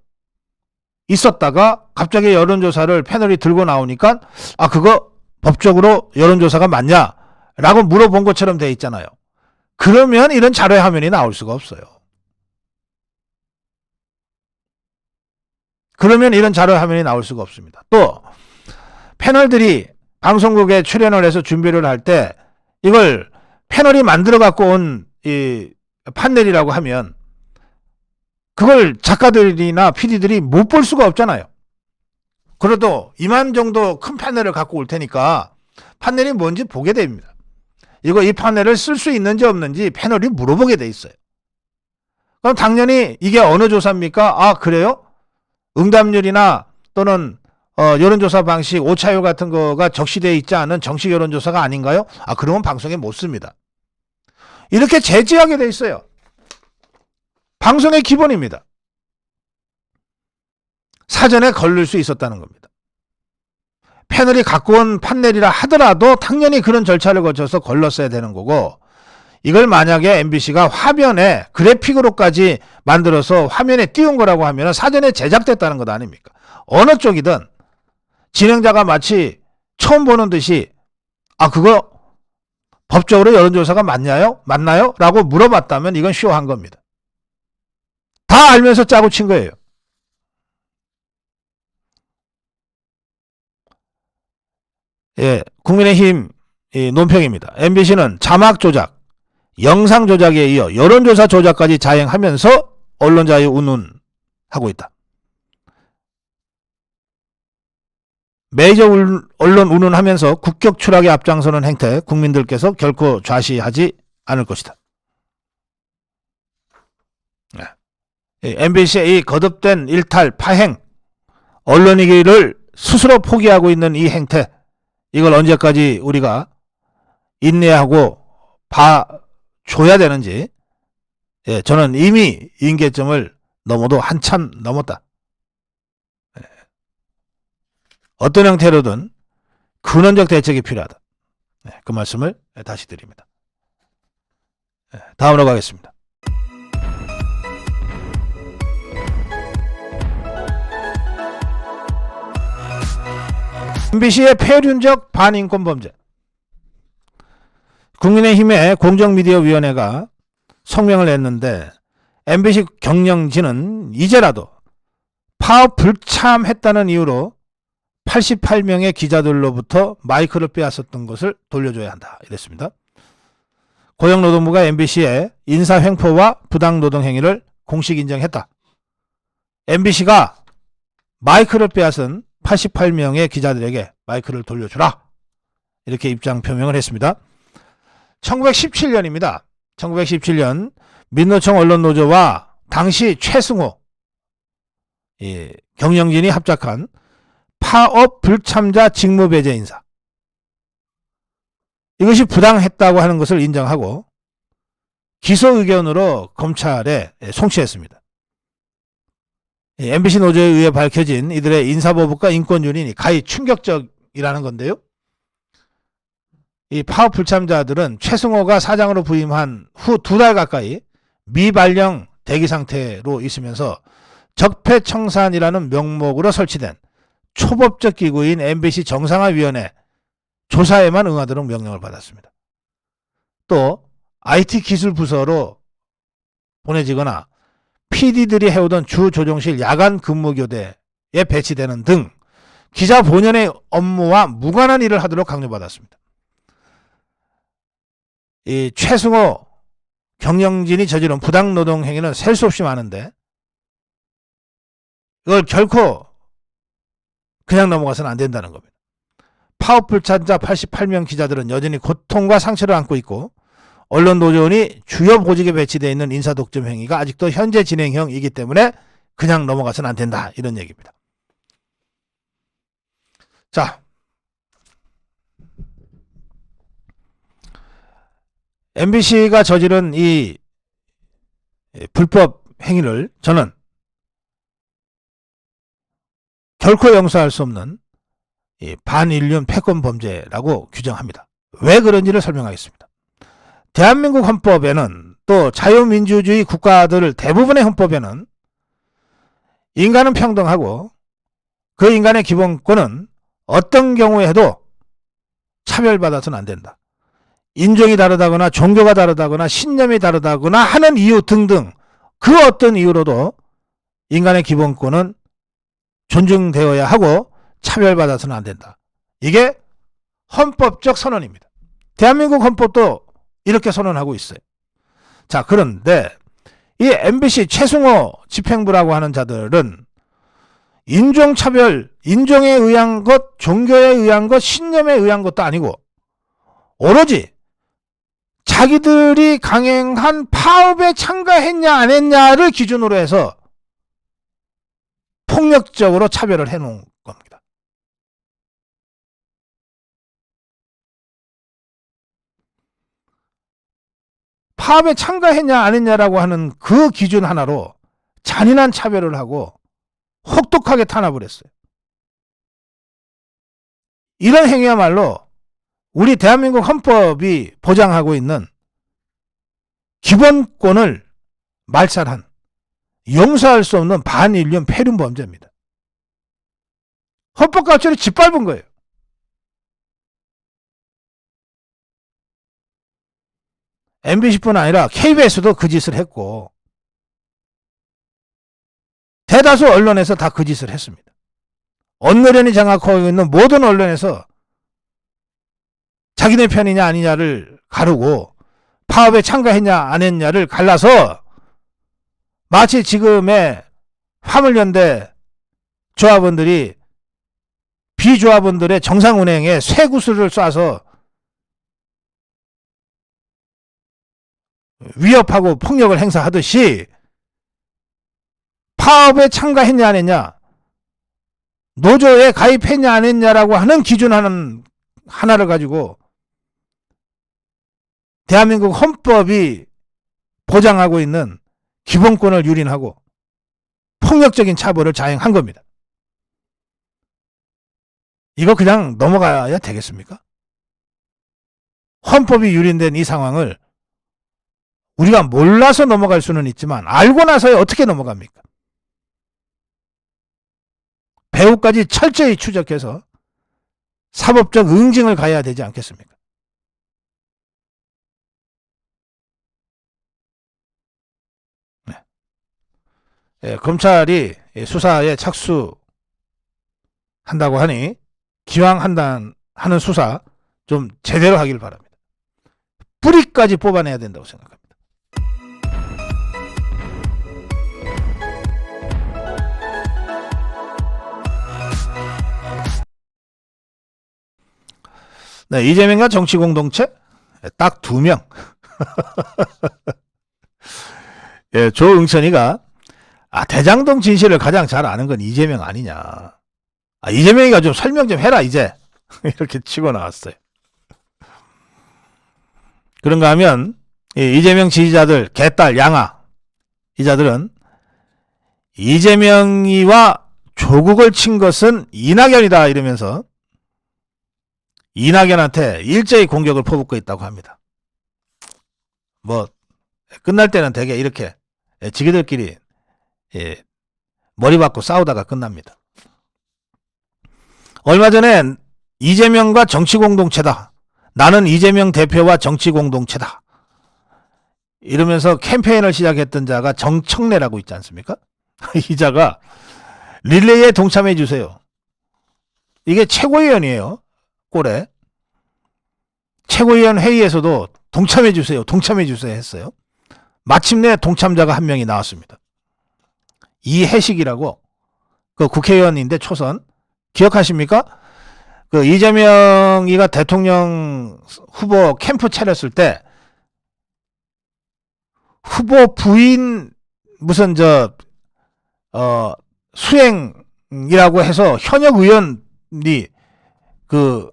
있었다가 갑자기 여론조사를 패널이 들고 나오니까 그거 법적으로 여론조사가 맞냐? 라고 물어본 것처럼 돼 있잖아요. 그러면 이런 자료 화면이 나올 수가 없어요. 그러면 이런 자료 화면이 나올 수가 없습니다. 또 패널들이 방송국에 출연을 해서 준비를 할 때 이걸 패널이 만들어 갖고 온 이 판넬이라고 하면 그걸 작가들이나 PD들이 못 볼 수가 없잖아요. 그래도 이만 정도 큰 판넬을 갖고 올 테니까 판넬이 뭔지 보게 됩니다. 이 판넬을 쓸 수 있는지 없는지 패널이 물어보게 돼 있어요. 그럼 당연히 이게 어느 조사입니까? 아, 그래요? 응답률이나 또는 여론조사 방식, 오차율 같은 거가 적시되어 있지 않은 정식 여론조사가 아닌가요? 아, 그러면 방송에 못 씁니다. 이렇게 제지하게 돼 있어요. 방송의 기본입니다. 사전에 걸릴 수 있었다는 겁니다. 패널이 갖고 온 판넬이라 하더라도 당연히 그런 절차를 거쳐서 걸렀어야 되는 거고, 이걸 만약에 MBC가 화면에 그래픽으로까지 만들어서 화면에 띄운 거라고 하면 사전에 제작됐다는 것 아닙니까? 어느 쪽이든 진행자가 마치 처음 보는 듯이 아, 그거 법적으로 여론조사가 맞나요? 라고 물어봤다면 이건 쇼한 겁니다. 다 알면서 짜고 친 거예요. 예, 국민의힘 논평입니다. MBC는 자막 조작, 영상 조작에 이어 여론조사 조작까지 자행하면서 언론자유 운운하고 있다. 메이저 언론 운운하면서 국격 추락에 앞장서는 행태 국민들께서 결코 좌시하지 않을 것이다. MBC의 이 거듭된 일탈, 파행, 언론이기를 스스로 포기하고 있는 이 행태, 이걸 언제까지 우리가 인내하고 봐줘야 되는지, 저는 이미 임계점을 넘어도 한참 넘었다. 어떤 형태로든 근원적 대책이 필요하다. 그 말씀을 다시 드립니다. 다음으로 가겠습니다. MBC의 폐륜적 반인권 범죄. 국민의힘의 공정미디어위원회가 성명을 냈는데 MBC 경영진은 이제라도 파업 불참했다는 이유로 88명의 기자들로부터 마이크를 빼앗았던 것을 돌려줘야 한다. 이랬습니다. 고용노동부가 MBC의 인사횡포와 부당노동행위를 공식 인정했다. MBC가 마이크를 빼앗은 88명의 기자들에게 마이크를 돌려주라. 이렇게 입장 표명을 했습니다. 1917년입니다. 1917년 민노총 언론노조와 당시 최승호 경영진이 합작한 파업 불참자 직무배제 인사. 이것이 부당했다고 하는 것을 인정하고 기소 의견으로 검찰에 송치했습니다. MBC 노조에 의해 밝혀진 이들의 인사보복과 인권 유린이 가히 충격적이라는 건데요. 이 파업 불참자들은 최승호가 사장으로 부임한 후 2달 가까이 미발령 대기 상태로 있으면서 적폐청산이라는 명목으로 설치된 초법적 기구인 MBC 정상화위원회 조사에만 응하도록 명령을 받았습니다. 또 IT 기술 부서로 보내지거나 PD들이 해오던 주 조종실 야간 근무 교대에 배치되는 등 기자 본연의 업무와 무관한 일을 하도록 강요받았습니다. 이 최승호 경영진이 저지른 부당노동 행위는 셀 수 없이 많은데 이걸 결코 그냥 넘어가서는 안 된다는 겁니다. 파업 불참자 88명 기자들은 여전히 고통과 상처를 안고 있고 언론노조원이 주요 보직에 배치되어 있는 인사독점 행위가 아직도 현재 진행형이기 때문에 그냥 넘어가서는 안 된다. 이런 얘기입니다. 자, MBC가 저지른 이 불법 행위를 저는 결코 용서할 수 없는 반인륜 패권 범죄라고 규정합니다. 왜 그런지를 설명하겠습니다. 대한민국 헌법에는 또 자유민주주의 국가들 대부분의 헌법에는 인간은 평등하고 그 인간의 기본권은 어떤 경우에도 차별받아서는 안 된다. 인종이 다르다거나 종교가 다르다거나 신념이 다르다거나 하는 이유 등등 그 어떤 이유로도 인간의 기본권은 존중되어야 하고 차별받아서는 안 된다. 이게 헌법적 선언입니다. 대한민국 헌법도 이렇게 선언하고 있어요. 자, 그런데 이 MBC 최승호 집행부라고 하는 자들은 인종차별, 인종에 의한 것, 종교에 의한 것, 신념에 의한 것도 아니고 오로지 자기들이 강행한 파업에 참가했냐 안 했냐를 기준으로 해서 폭력적으로 차별을 해놓은 겁니다. 파업에 참가했냐 안 했냐라고 하는 그 기준 하나로 잔인한 차별을 하고 혹독하게 탄압을 했어요. 이런 행위야말로 우리 대한민국 헌법이 보장하고 있는 기본권을 말살한 용서할 수 없는 반인륜 폐륜 범죄입니다. 헌법가치를 짓밟은 거예요. MBC뿐 아니라 KBS도 그 짓을 했고 대다수 언론에서 다 그 짓을 했습니다. 언론이 장악하고 있는 모든 언론에서 자기네 편이냐 아니냐를 가르고 파업에 참가했냐 안 했냐를 갈라서 마치 지금의 화물연대 조합원들이 비조합원들의 정상운행에 쇠구슬을 쏴서 위협하고 폭력을 행사하듯이 파업에 참가했냐 안 했냐, 노조에 가입했냐 안 했냐라고 하는 기준 하나를 가지고 대한민국 헌법이 보장하고 있는 기본권을 유린하고 폭력적인 차별을 자행한 겁니다. 이거 그냥 넘어가야 되겠습니까? 헌법이 유린된 이 상황을 우리가 몰라서 넘어갈 수는 있지만 알고 나서야 어떻게 넘어갑니까? 배후까지 철저히 추적해서 사법적 응징을 가해야 되지 않겠습니까? 네. 예, 검찰이 수사에 착수한다고 하니 기왕 하는 수사 좀 제대로 하길 바랍니다. 뿌리까지 뽑아내야 된다고 생각합니다. 네, 이재명과 정치 공동체 딱 2명. 예, 조응천이가 대장동 진실을 가장 잘 아는 건 이재명 아니냐. 이재명이가 좀 설명 좀 해라 이제. 이렇게 치고 나왔어요. 그런가 하면 이재명 지지자들 개딸 양아 이 자들은 이재명이와 조국을 친 것은 이낙연이다 이러면서 이낙연한테 일제히 공격을 퍼붓고 있다고 합니다. 뭐 끝날 때는 되게 이렇게 지기들끼리 머리 받고 싸우다가 끝납니다. 얼마 전에 이재명과 정치공동체다. 나는 이재명 대표와 정치공동체다. 이러면서 캠페인을 시작했던 자가 정청래라고 있지 않습니까? 이 자가 릴레이에 동참해 주세요. 이게 최고위원이에요. 꼴에. 최고위원 회의에서도 동참해 주세요. 동참해 주세요 했어요. 마침내 동참자가 한 명이 나왔습니다. 이해식이라고 그 국회의원인데 초선 기억하십니까? 그 이재명이가 대통령 후보 캠프 차렸을 때 후보 부인 무슨 수행이라고 해서 현역 의원이 그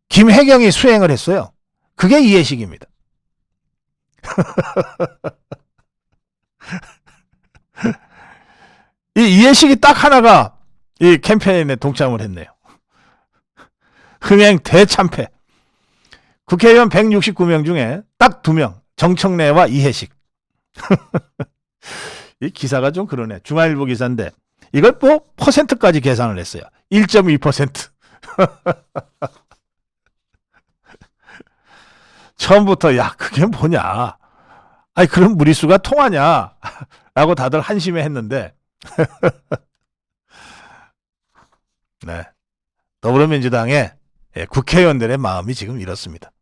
김혜경이 수행을 했어요. 그게 이해식입니다. 이 이해식이 딱 하나가 이 캠페인에 동참을 했네요. 흥행 대참패. 국회의원 169명 중에 딱 2명. 정청래와 이해식. 이 기사가 좀 그러네. 중앙일보 기사인데 이걸 뭐 퍼센트까지 계산을 했어요. 1.2%. 처음부터 야 그게 뭐냐. 아니 그럼 무리수가 통하냐. 라고 다들 한심해 했는데 네. 더불어민주당의 국회의원들의 마음이 지금 이렇습니다.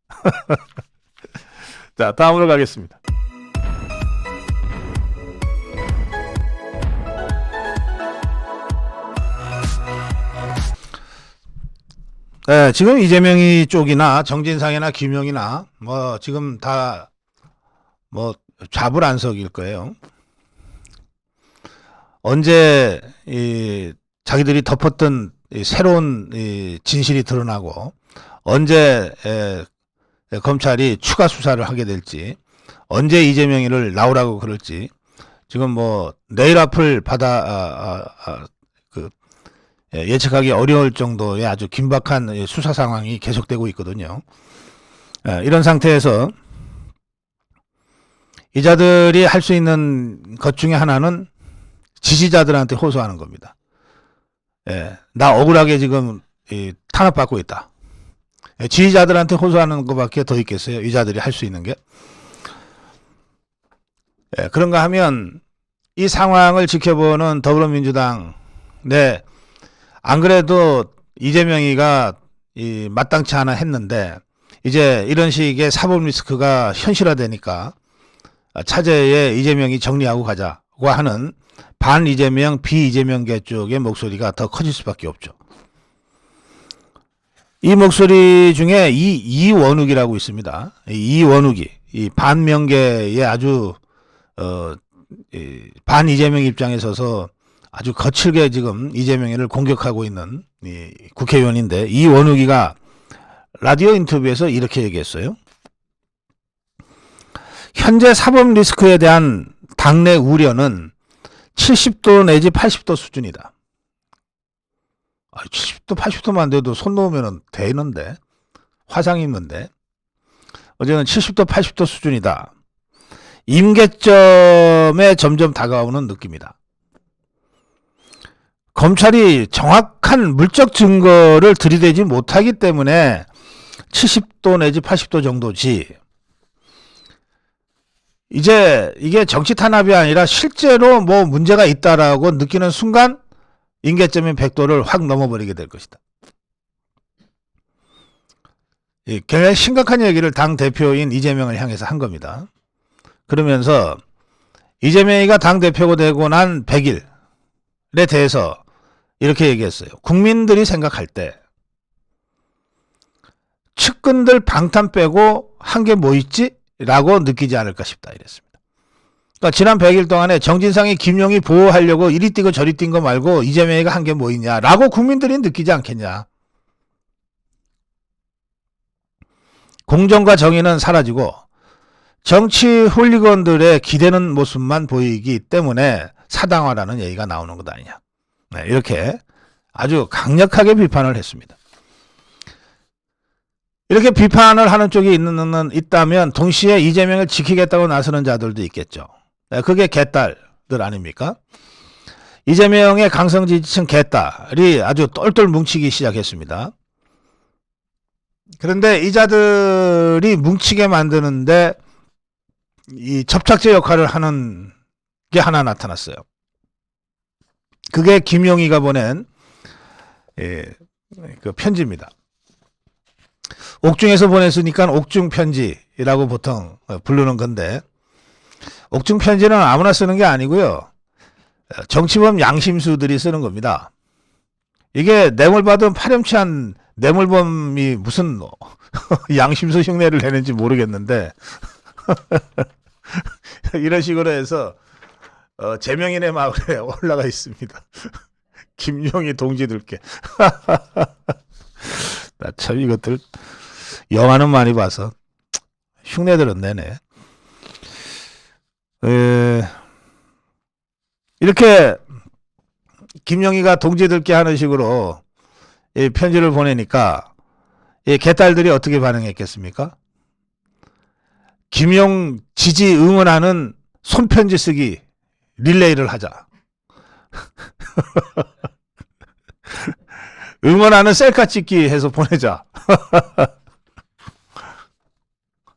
자, 다음으로 가겠습니다. 지금 이재명이 쪽이나 정진상이나 김용이나 뭐 지금 다 뭐 좌불안석일 거예요. 언제 이 자기들이 덮었던 이 새로운 이 진실이 드러나고 언제 검찰이 추가 수사를 하게 될지, 언제 이재명이를 나오라고 그럴지 지금 뭐 내일 앞을 예측하기 어려울 정도의 아주 긴박한 수사 상황이 계속되고 있거든요. 이런 상태에서 이자들이 할 수 있는 것 중에 하나는 지지자들한테 호소하는 겁니다. 나 억울하게 지금 탄압받고 있다. 지지자들한테 호소하는 것밖에 더 있겠어요. 이자들이 할 수 있는 게. 그런가 하면 이 상황을 지켜보는 더불어민주당, 안 그래도 이재명이가 마땅치 않아 했는데 이제 이런 식의 사법 리스크가 현실화되니까 차제에 이재명이 정리하고 가자고 하는 반 이재명, 비 이재명계 쪽의 목소리가 더 커질 수밖에 없죠. 이 목소리 중에 이원욱이라고 있습니다. 이원욱이 이 반명계의 아주 반 이재명 입장에 서서 아주 거칠게 지금 이재명을 공격하고 있는 이 국회의원인데, 이원욱이가 라디오 인터뷰에서 이렇게 얘기했어요. 현재 사법 리스크에 대한 당내 우려는 70도 내지 80도 수준이다. 70도 80도만 돼도 손 놓으면 되는데, 화상 입는데, 어제는 70도 80도 수준이다. 임계점에 점점 다가오는 느낌이다. 검찰이 정확한 물적 증거를 들이대지 못하기 때문에 70도 내지 80도 정도지, 이제 이게 정치 탄압이 아니라 실제로 뭐 문제가 있다라고 느끼는 순간 임계점인 100도를 확 넘어버리게 될 것이다. 굉장히 심각한 얘기를 당 대표인 이재명을 향해서 한 겁니다. 그러면서 이재명이가 당 대표가 되고 난 100일에 대해서 이렇게 얘기했어요. 국민들이 생각할 때 측근들 방탄 빼고 한 게 뭐 있지? 라고 느끼지 않을까 싶다 이랬습니다. 그러니까 지난 100일 동안에 정진상이 김용이 보호하려고 이리 뛰고 저리 뛴 거 말고 이재명이가 한 게 뭐 있냐라고 국민들이 느끼지 않겠냐. 공정과 정의는 사라지고 정치 홀리건들의 기대는 모습만 보이기 때문에 사당화라는 얘기가 나오는 것 아니냐. 이렇게 아주 강력하게 비판을 했습니다. 이렇게 비판을 하는 쪽이 있다면 동시에 이재명을 지키겠다고 나서는 자들도 있겠죠. 그게 개딸들 아닙니까? 이재명의 강성 지지층 개딸이 아주 똘똘 뭉치기 시작했습니다. 그런데 이 자들이 뭉치게 만드는데 이 접착제 역할을 하는 게 하나 나타났어요. 그게 김용희가 보낸 그 편지입니다. 옥중에서 보냈으니까 옥중 편지라고 보통 부르는 건데, 옥중 편지는 아무나 쓰는 게 아니고요. 정치범 양심수들이 쓰는 겁니다. 이게 뇌물받은 파렴치한 뇌물범이 무슨 양심수 흉내를 내는지 모르겠는데 이런 식으로 해서 제명인의 마을에 올라가 있습니다. 김용희 동지들께. 나 참 이것들 영화는 많이 봐서 흉내들은 내네. 이렇게 김용희가 동지들께 하는 식으로 이 편지를 보내니까 이 개딸들이 어떻게 반응했겠습니까? 김용 지지 응원하는 손편지 쓰기 릴레이를 하자. 응원하는 셀카 찍기 해서 보내자.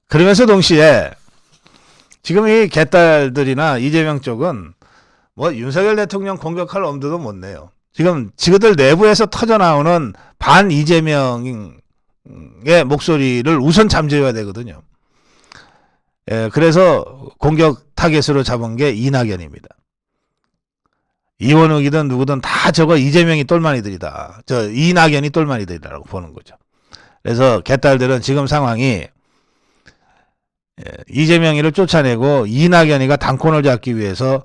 그러면서 동시에 지금 이 개딸들이나 이재명 쪽은 뭐 윤석열 대통령 공격할 엄두도 못 내요. 지금 지그들 내부에서 터져나오는 반 이재명의 목소리를 우선 잠재워야 되거든요. 그래서 공격 타겟으로 잡은 게 이낙연입니다. 이원욱이든 누구든 다 저거 이재명이 똘마니들이다. 저 이낙연이 똘마니들이라고 보는 거죠. 그래서 개딸들은 지금 상황이 이재명이를 쫓아내고 이낙연이가 당권을 잡기 위해서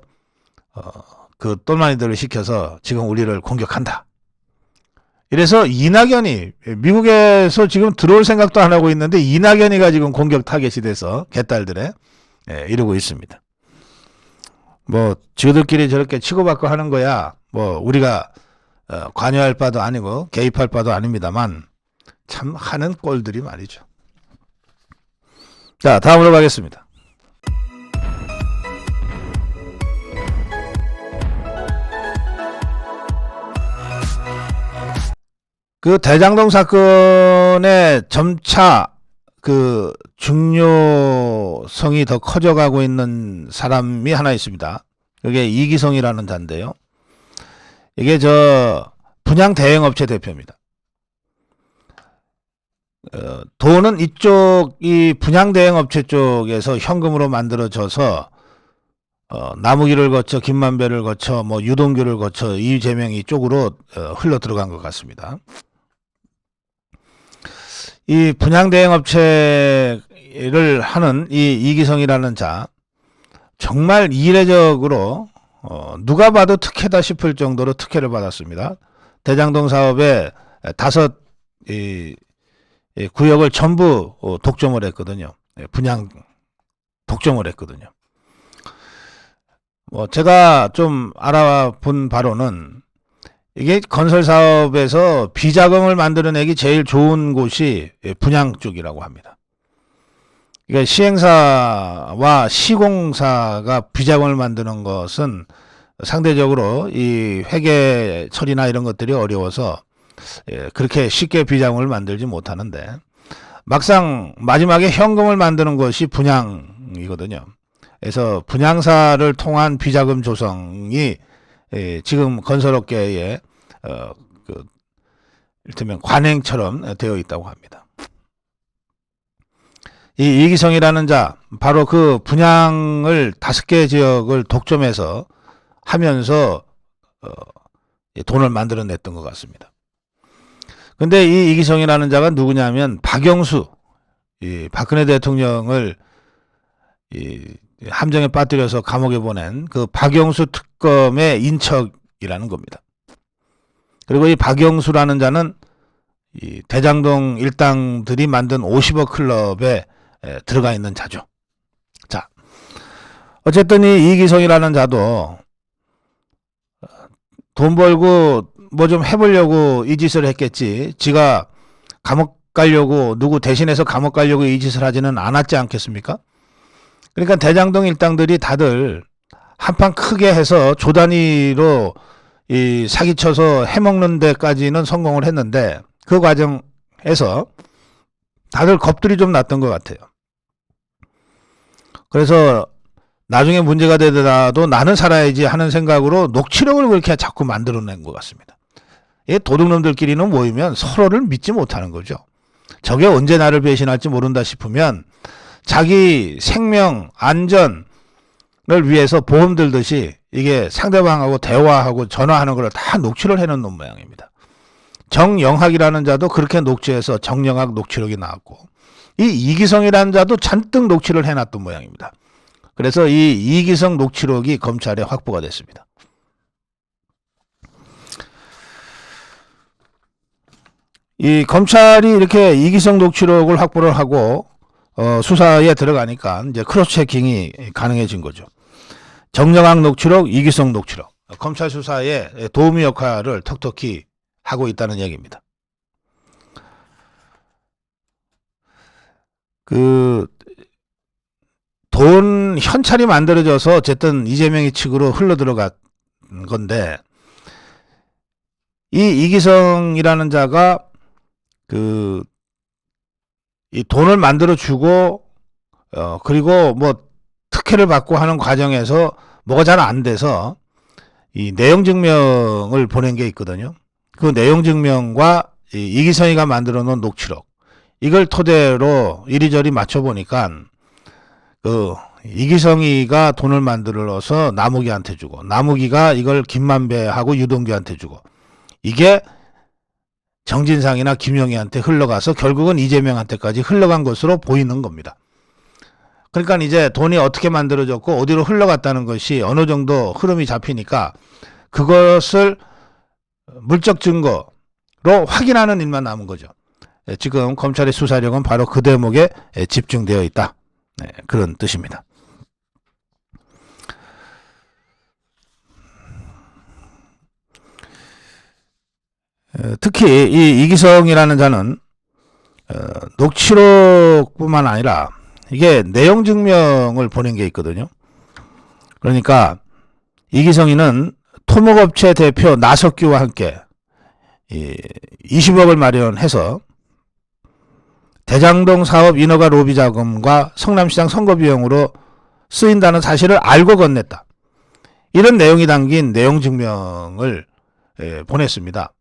그 똘마니들을 시켜서 지금 우리를 공격한다. 이래서 이낙연이 미국에서 지금 들어올 생각도 안 하고 있는데 이낙연이가 지금 공격 타겟이 돼서 개딸들에 이러고 있습니다. 뭐 지들끼리 저렇게 치고받고 하는 거야 뭐 우리가 관여할 바도 아니고 개입할 바도 아닙니다만 참 하는 꼴들이 말이죠. 자, 다음으로 가겠습니다. 그 대장동 사건의 점차 그 중요성이 더 커져가고 있는 사람이 하나 있습니다. 그게 이기성이라는 자인데요. 이게 저 분양 대행업체 대표입니다. 돈은 이쪽 이 분양 대행업체 쪽에서 현금으로 만들어져서 나무기를 거쳐 김만배를 거쳐 뭐 유동규를 거쳐 이재명이 쪽으로 흘러 들어간 것 같습니다. 이 분양 대행업체를 하는 이 이기성이라는 자 정말 이례적으로 누가 봐도 특혜다 싶을 정도로 특혜를 받았습니다. 대장동 사업에 5 구역을 전부 독점을 했거든요. 분양 독점을 했거든요. 뭐 제가 좀 알아본 바로는 이게 건설 사업에서 비자금을 만들어내기 제일 좋은 곳이 분양 쪽이라고 합니다. 그러니까 시행사와 시공사가 비자금을 만드는 것은 상대적으로 이 회계 처리나 이런 것들이 어려워서 그렇게 쉽게 비자금을 만들지 못하는데 막상 마지막에 현금을 만드는 것이 분양이거든요. 그래서 분양사를 통한 비자금 조성이 지금 건설업계에 이를테면 관행처럼 되어 있다고 합니다. 이 이기성이라는 자 바로 그 분양을 5개 지역을 독점해서 하면서 돈을 만들어냈던 것 같습니다. 근데 이 이기성이라는 자가 누구냐면 박영수, 이 박근혜 대통령을 이 함정에 빠뜨려서 감옥에 보낸 그 박영수 특검의 인척이라는 겁니다. 그리고 이 박영수라는 자는 이 대장동 일당들이 만든 50억 클럽에 들어가 있는 자죠. 자, 어쨌든 이 이기성이라는 자도 돈 벌고 뭐 좀 해보려고 이 짓을 했겠지. 지가 감옥 가려고 누구 대신해서 감옥 가려고 이 짓을 하지는 않았지 않겠습니까? 그러니까 대장동 일당들이 다들 한판 크게 해서 조 단위로 이 사기쳐서 해먹는 데까지는 성공을 했는데 그 과정에서 다들 겁들이 좀 났던 것 같아요. 그래서 나중에 문제가 되더라도 나는 살아야지 하는 생각으로 녹취록을 그렇게 자꾸 만들어낸 것 같습니다. 이 도둑놈들끼리는 모이면 서로를 믿지 못하는 거죠. 저게 언제 나를 배신할지 모른다 싶으면 자기 생명, 안전을 위해서 보험 들듯이 이게 상대방하고 대화하고 전화하는 걸 다 녹취를 해놓는 모양입니다. 정영학이라는 자도 그렇게 녹취해서 정영학 녹취록이 나왔고 이 이기성이라는 자도 잔뜩 녹취를 해놨던 모양입니다. 그래서 이 이기성 녹취록이 검찰에 확보가 됐습니다. 이 검찰이 이렇게 이기성 녹취록을 확보를 하고 수사에 들어가니까 이제 크로스 체킹이 가능해진 거죠. 정영학 녹취록, 이기성 녹취록. 검찰 수사에 도우미 역할을 톡톡히 하고 있다는 얘기입니다. 돈 현찰이 만들어져서 어쨌든 이재명이 측으로 흘러 들어간 건데 이 이기성이라는 자가 이 돈을 만들어 주고 그리고 뭐 특혜를 받고 하는 과정에서 뭐가 잘 안 돼서 이 내용 증명을 보낸 게 있거든요. 그 내용 증명과 이 이기성이가 만들어 놓은 녹취록 이걸 토대로 이리저리 맞춰 보니까 이기성이가 돈을 만들어서 나무기한테 주고 나무기가 이걸 김만배하고 유동규한테 주고 이게 정진상이나 김용희한테 흘러가서 결국은 이재명한테까지 흘러간 것으로 보이는 겁니다. 그러니까 이제 돈이 어떻게 만들어졌고 어디로 흘러갔다는 것이 어느 정도 흐름이 잡히니까 그것을 물적 증거로 확인하는 일만 남은 거죠. 지금 검찰의 수사력은 바로 그 대목에 집중되어 있다. 그런 뜻입니다. 특히 이 이기성이라는 자는 녹취록뿐만 아니라 이게 내용 증명을 보낸 게 있거든요. 그러니까 이기성이는 토목업체 대표 나석규와 함께 20억을 마련해서 대장동 사업 인허가 로비 자금과 성남시장 선거 비용으로 쓰인다는 사실을 알고 건넸다. 이런 내용이 담긴 내용 증명을 보냈습니다.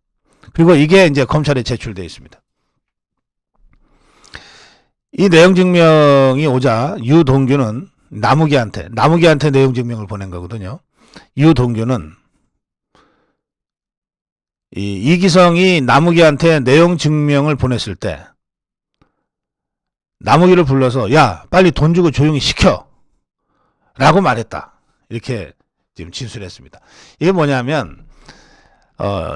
그리고 이게 이제 검찰에 제출되어 있습니다. 이 내용 증명이 오자 유동규는 나무기한테 내용 증명을 보낸 거거든요. 유동규는 이기성이 나무기한테 내용 증명을 보냈을 때 나무기를 불러서 야 빨리 돈 주고 조용히 시켜 라고 말했다. 이렇게 지금 진술했습니다. 이게 뭐냐면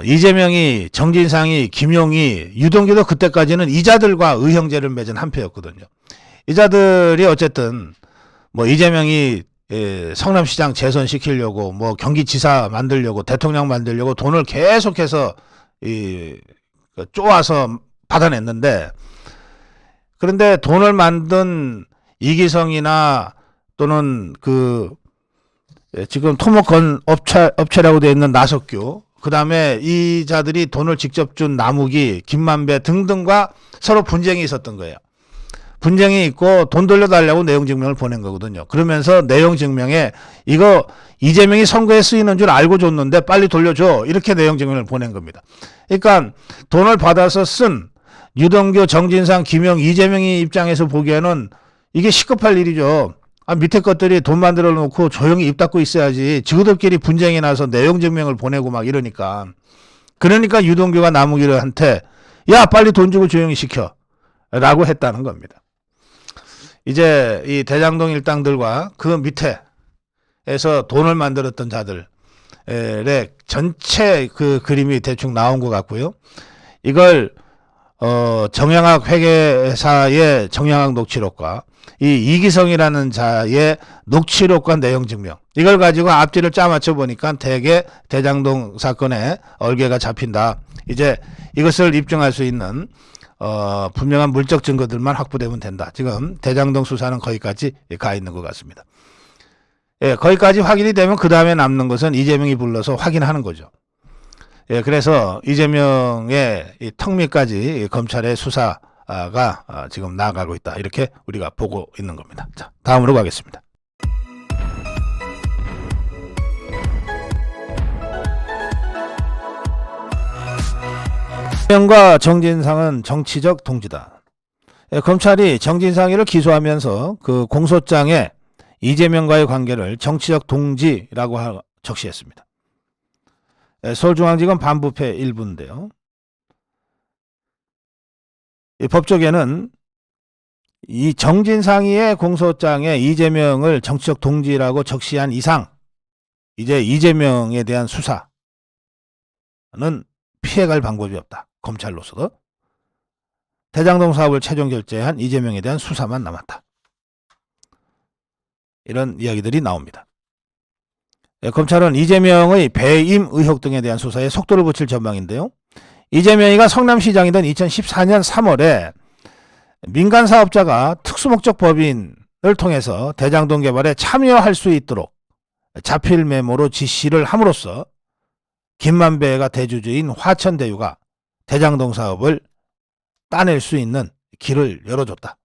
이재명이, 정진상이, 김용희, 유동규도 그때까지는 이자들과 의형제를 맺은 한패였거든요. 이자들이 어쨌든 뭐 이재명이 성남시장 재선시키려고 뭐 경기지사 만들려고 대통령 만들려고 돈을 계속해서 쪼아서 받아냈는데, 그런데 돈을 만든 이기성이나 또는 지금 토목건 업체라고 되어 있는 나석규, 그 다음에 이 자들이 돈을 직접 준 나무기, 김만배 등등과 서로 분쟁이 있었던 거예요. 분쟁이 있고 돈 돌려달라고 내용 증명을 보낸 거거든요. 그러면서 내용 증명에 이거 이재명이 선거에 쓰이는 줄 알고 줬는데 빨리 돌려줘, 이렇게 내용 증명을 보낸 겁니다. 그러니까 돈을 받아서 쓴 유동규, 정진상, 김용, 이재명이 입장에서 보기에는 이게 시급할 일이죠. 밑에 것들이 돈 만들어 놓고 조용히 입 닫고 있어야지 지그들끼리 분쟁이 나서 내용 증명을 보내고 막 이러니까. 그러니까 유동규가 나무기한테 야 빨리 돈 주고 조용히 시켜 라고 했다는 겁니다. 이제 이 대장동 일당들과 그 밑에에서 돈을 만들었던 자들의 전체 그 그림이 대충 나온 것 같고요. 이걸 정영학 회계사의 정영학 녹취록과 이 이기성이라는 자의 녹취록과 내용 증명, 이걸 가지고 앞뒤를 짜맞춰 보니까 대개 대장동 사건에 얼개가 잡힌다. 이제 이것을 입증할 수 있는 분명한 물적 증거들만 확보되면 된다. 지금 대장동 수사는 거기까지 가 있는 것 같습니다. 예, 거기까지 확인이 되면 그 다음에 남는 것은 이재명이 불러서 확인하는 거죠. 예, 그래서 이재명의 이 턱밑까지 검찰의 수사가 지금 나아가고 있다. 이렇게 우리가 보고 있는 겁니다. 자, 다음으로 가겠습니다. 이재명과 정진상은 정치적 동지다. 예, 검찰이 정진상이를 기소하면서 그 공소장에 이재명과의 관계를 정치적 동지라고 적시했습니다. 서울중앙지검 반부패 일부인데요. 이 법조계는 이 정진상이의 공소장에 이재명을 정치적 동지라고 적시한 이상 이제 이재명에 대한 수사는 피해갈 방법이 없다. 검찰로서도 대장동 사업을 최종 결재한 이재명에 대한 수사만 남았다. 이런 이야기들이 나옵니다. 검찰은 이재명의 배임 의혹 등에 대한 수사에 속도를 붙일 전망인데요. 이재명이가 성남시장이던 2014년 3월에 민간 사업자가 특수목적 법인을 통해서 대장동 개발에 참여할 수 있도록 자필 메모로 지시를 함으로써 김만배가 대주주인 화천대유가 대장동 사업을 따낼 수 있는 길을 열어줬다.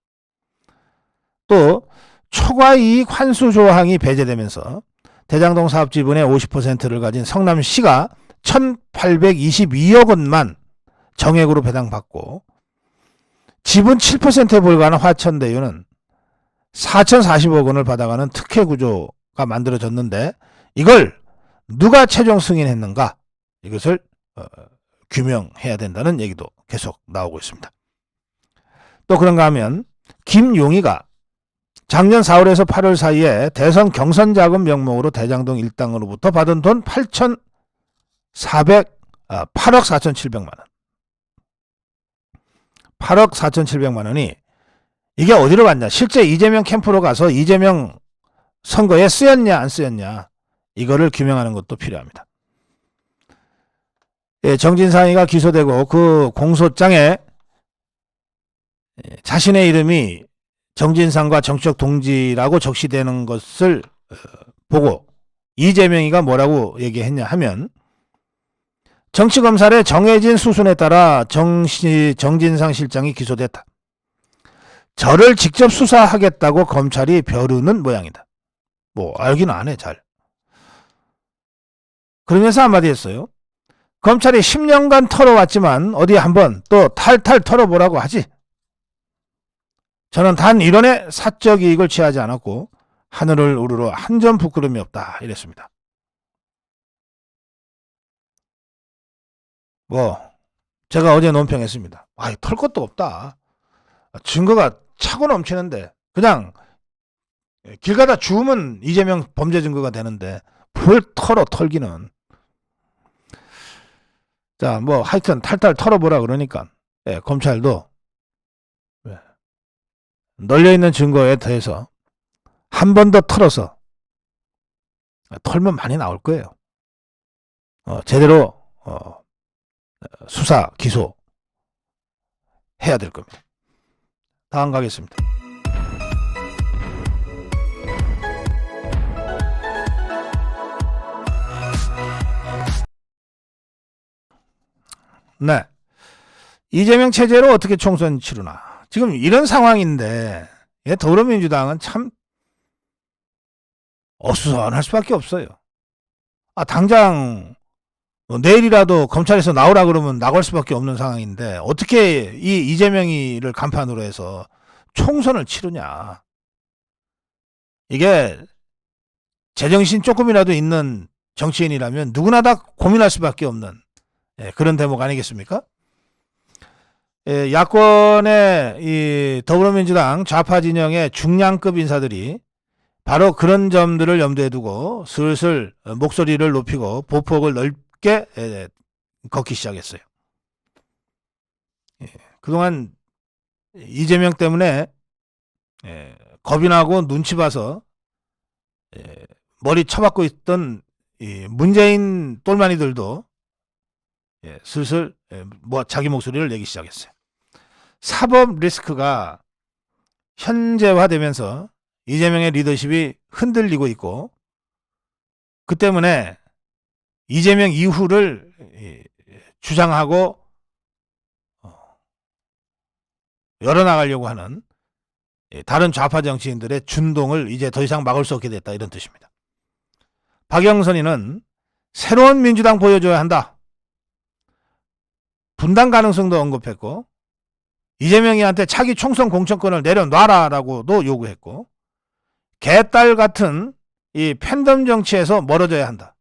또 초과이익 환수 조항이 배제되면서 대장동 사업 지분의 50%를 가진 성남시가 1,822억 원만 정액으로 배당받고 지분 7%에 불과한 화천대유는 4,040억 원을 받아가는 특혜 구조가 만들어졌는데 이걸 누가 최종 승인했는가? 이것을 규명해야 된다는 얘기도 계속 나오고 있습니다. 또 그런가 하면 김용희가 작년 4월에서 8월 사이에 대선 경선 자금 명목으로 대장동 일당으로부터 받은 돈 8억 4,700만 원. 8억 4,700만 원이 이게 어디로 갔냐? 실제 이재명 캠프로 가서 이재명 선거에 쓰였냐 안 쓰였냐 이거를 규명하는 것도 필요합니다. 예, 정진상이가 기소되고 그 공소장에 자신의 이름이 정진상과 정치적 동지라고 적시되는 것을 보고 이재명이가 뭐라고 얘기했냐 하면 정치검찰의 정해진 수순에 따라 정진상 실장이 기소됐다. 저를 직접 수사하겠다고 검찰이 벼르는 모양이다. 뭐 알기는 안 해 잘. 그러면서 한마디 했어요. 검찰이 10년간 털어왔지만 어디 한번 또 탈탈 털어보라고 하지. 저는 단 이론의 사적 이익을 취하지 않았고 하늘을 우러러 한 점 부끄러움이 없다 이랬습니다. 뭐 제가 어제 논평했습니다. 털 것도 없다. 증거가 차고 넘치는데 그냥 길 가다 주우면 이재명 범죄 증거가 되는데 뭘 털기는. 자, 뭐 하여튼 탈탈 털어보라 그러니까 검찰도 널려있는 증거에 대해서 한 번 더 털어서 털면 많이 나올 거예요. 제대로 수사 기소 해야 될 겁니다. 다음 가겠습니다. 네. 이재명 체제로 어떻게 총선 치르나. 지금 이런 상황인데 더불어민주당은 참 어수선할 수밖에 없어요. 당장 내일이라도 검찰에서 나오라 그러면 나갈 수밖에 없는 상황인데 어떻게 이 이재명이를 간판으로 해서 총선을 치르냐. 이게 제정신 조금이라도 있는 정치인이라면 누구나 다 고민할 수밖에 없는 그런 대목 아니겠습니까? 야권의 이 더불어민주당 좌파 진영의 중량급 인사들이 바로 그런 점들을 염두에 두고 슬슬 목소리를 높이고 보폭을 넓게 걷기 시작했어요. 그동안 이재명 때문에 겁이 나고 눈치 봐서 머리 쳐박고 있던 문재인 똘마니들도 슬슬 자기 목소리를 내기 시작했어요. 사법 리스크가 현재화되면서 이재명의 리더십이 흔들리고 있고 그 때문에 이재명 이후를 주장하고 열어나가려고 하는 다른 좌파 정치인들의 준동을 이제 더 이상 막을 수 없게 됐다 이런 뜻입니다. 박영선이는 새로운 민주당 보여줘야 한다. 분당 가능성도 언급했고 이재명이한테 차기 총선 공천권을 내려놔라라고도 요구했고 개딸 같은 이 팬덤 정치에서 멀어져야 한다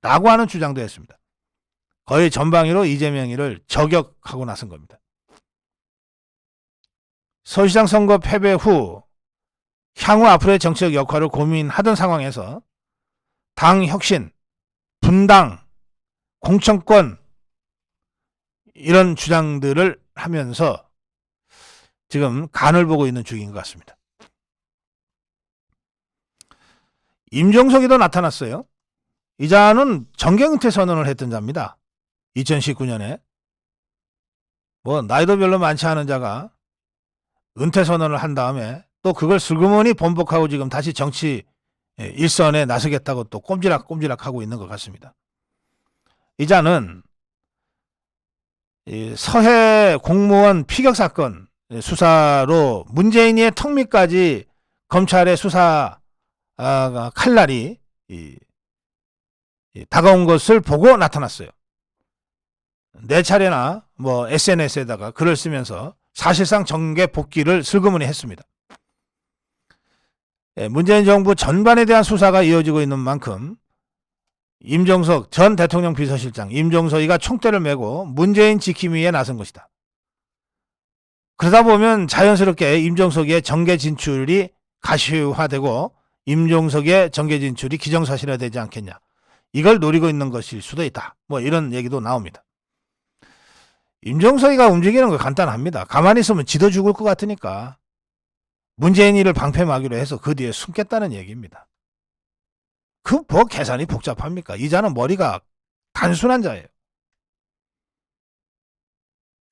라고 하는 주장도 했습니다. 거의 전방위로 이재명이를 저격하고 나선 겁니다. 서울시장 선거 패배 후 향후 앞으로의 정치적 역할을 고민하던 상황에서 당 혁신, 분당, 공천권 이런 주장들을 하면서 지금 간을 보고 있는 중인 것 같습니다. 임종석이도 나타났어요. 이 자는 정계은퇴 선언을 했던 자입니다. 2019년에 나이도 별로 많지 않은 자가 은퇴 선언을 한 다음에 또 그걸 슬그머니 번복하고 지금 다시 정치 일선에 나서겠다고 또 꼼지락꼼지락 하고 있는 것 같습니다. 이 자는 서해 공무원 피격 사건 수사로 문재인의 턱 밑까지 검찰의 수사 칼날이 다가온 것을 보고 나타났어요. 네 차례나 SNS에다가 글을 쓰면서 사실상 정계 복귀를 슬그머니 했습니다. 문재인 정부 전반에 대한 수사가 이어지고 있는 만큼 임종석 전 대통령 비서실장 임종석이가 총대를 메고 문재인 지킴이에 나선 것이다. 그러다 보면 자연스럽게 임종석의 정계 진출이 가시화되고 임종석의 정계 진출이 기정사실화되지 않겠냐. 이걸 노리고 있는 것일 수도 있다. 뭐 이런 얘기도 나옵니다. 임종석이가 움직이는 거 간단합니다. 가만히 있으면 지도 죽을 것 같으니까 문재인이를 방패막이로 해서 그 뒤에 숨겠다는 얘기입니다. 그 뭐 계산이 복잡합니까? 이 자는 머리가 단순한 자예요.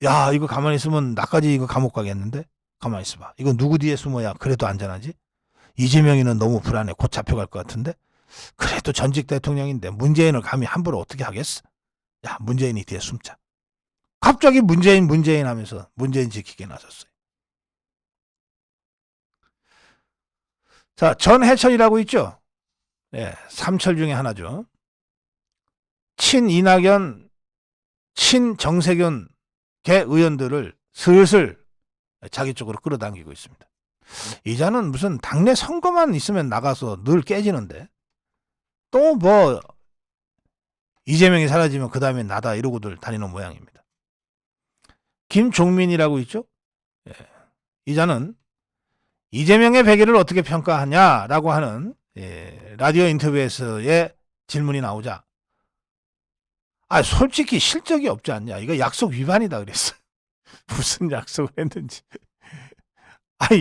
야, 이거 가만히 있으면 나까지 이거 감옥 가겠는데? 가만히 있어봐. 이거 누구 뒤에 숨어야 그래도 안전하지? 이재명이는 너무 불안해. 곧 잡혀갈 것 같은데? 그래도 전직 대통령인데 문재인을 감히 함부로 어떻게 하겠어? 야, 문재인이 뒤에 숨자. 갑자기 문재인 하면서 문재인 지키게 나섰어요. 자, 전해철이라고 있죠? 예, 삼철 중에 하나죠. 친이낙연, 친정세균 개 의원들을 슬슬 자기 쪽으로 끌어당기고 있습니다. 이자는 무슨 당내 선거만 있으면 나가서 늘 깨지는데 또 뭐 이재명이 사라지면 그 다음에 나다 이러고들 다니는 모양입니다. 김종민이라고 있죠. 예. 이자는 이재명의 배계를 어떻게 평가하냐라고 하는 라디오 인터뷰에서의 질문이 나오자 솔직히 실적이 없지 않냐. 이거 약속 위반이다 그랬어. 무슨 약속을 했는지.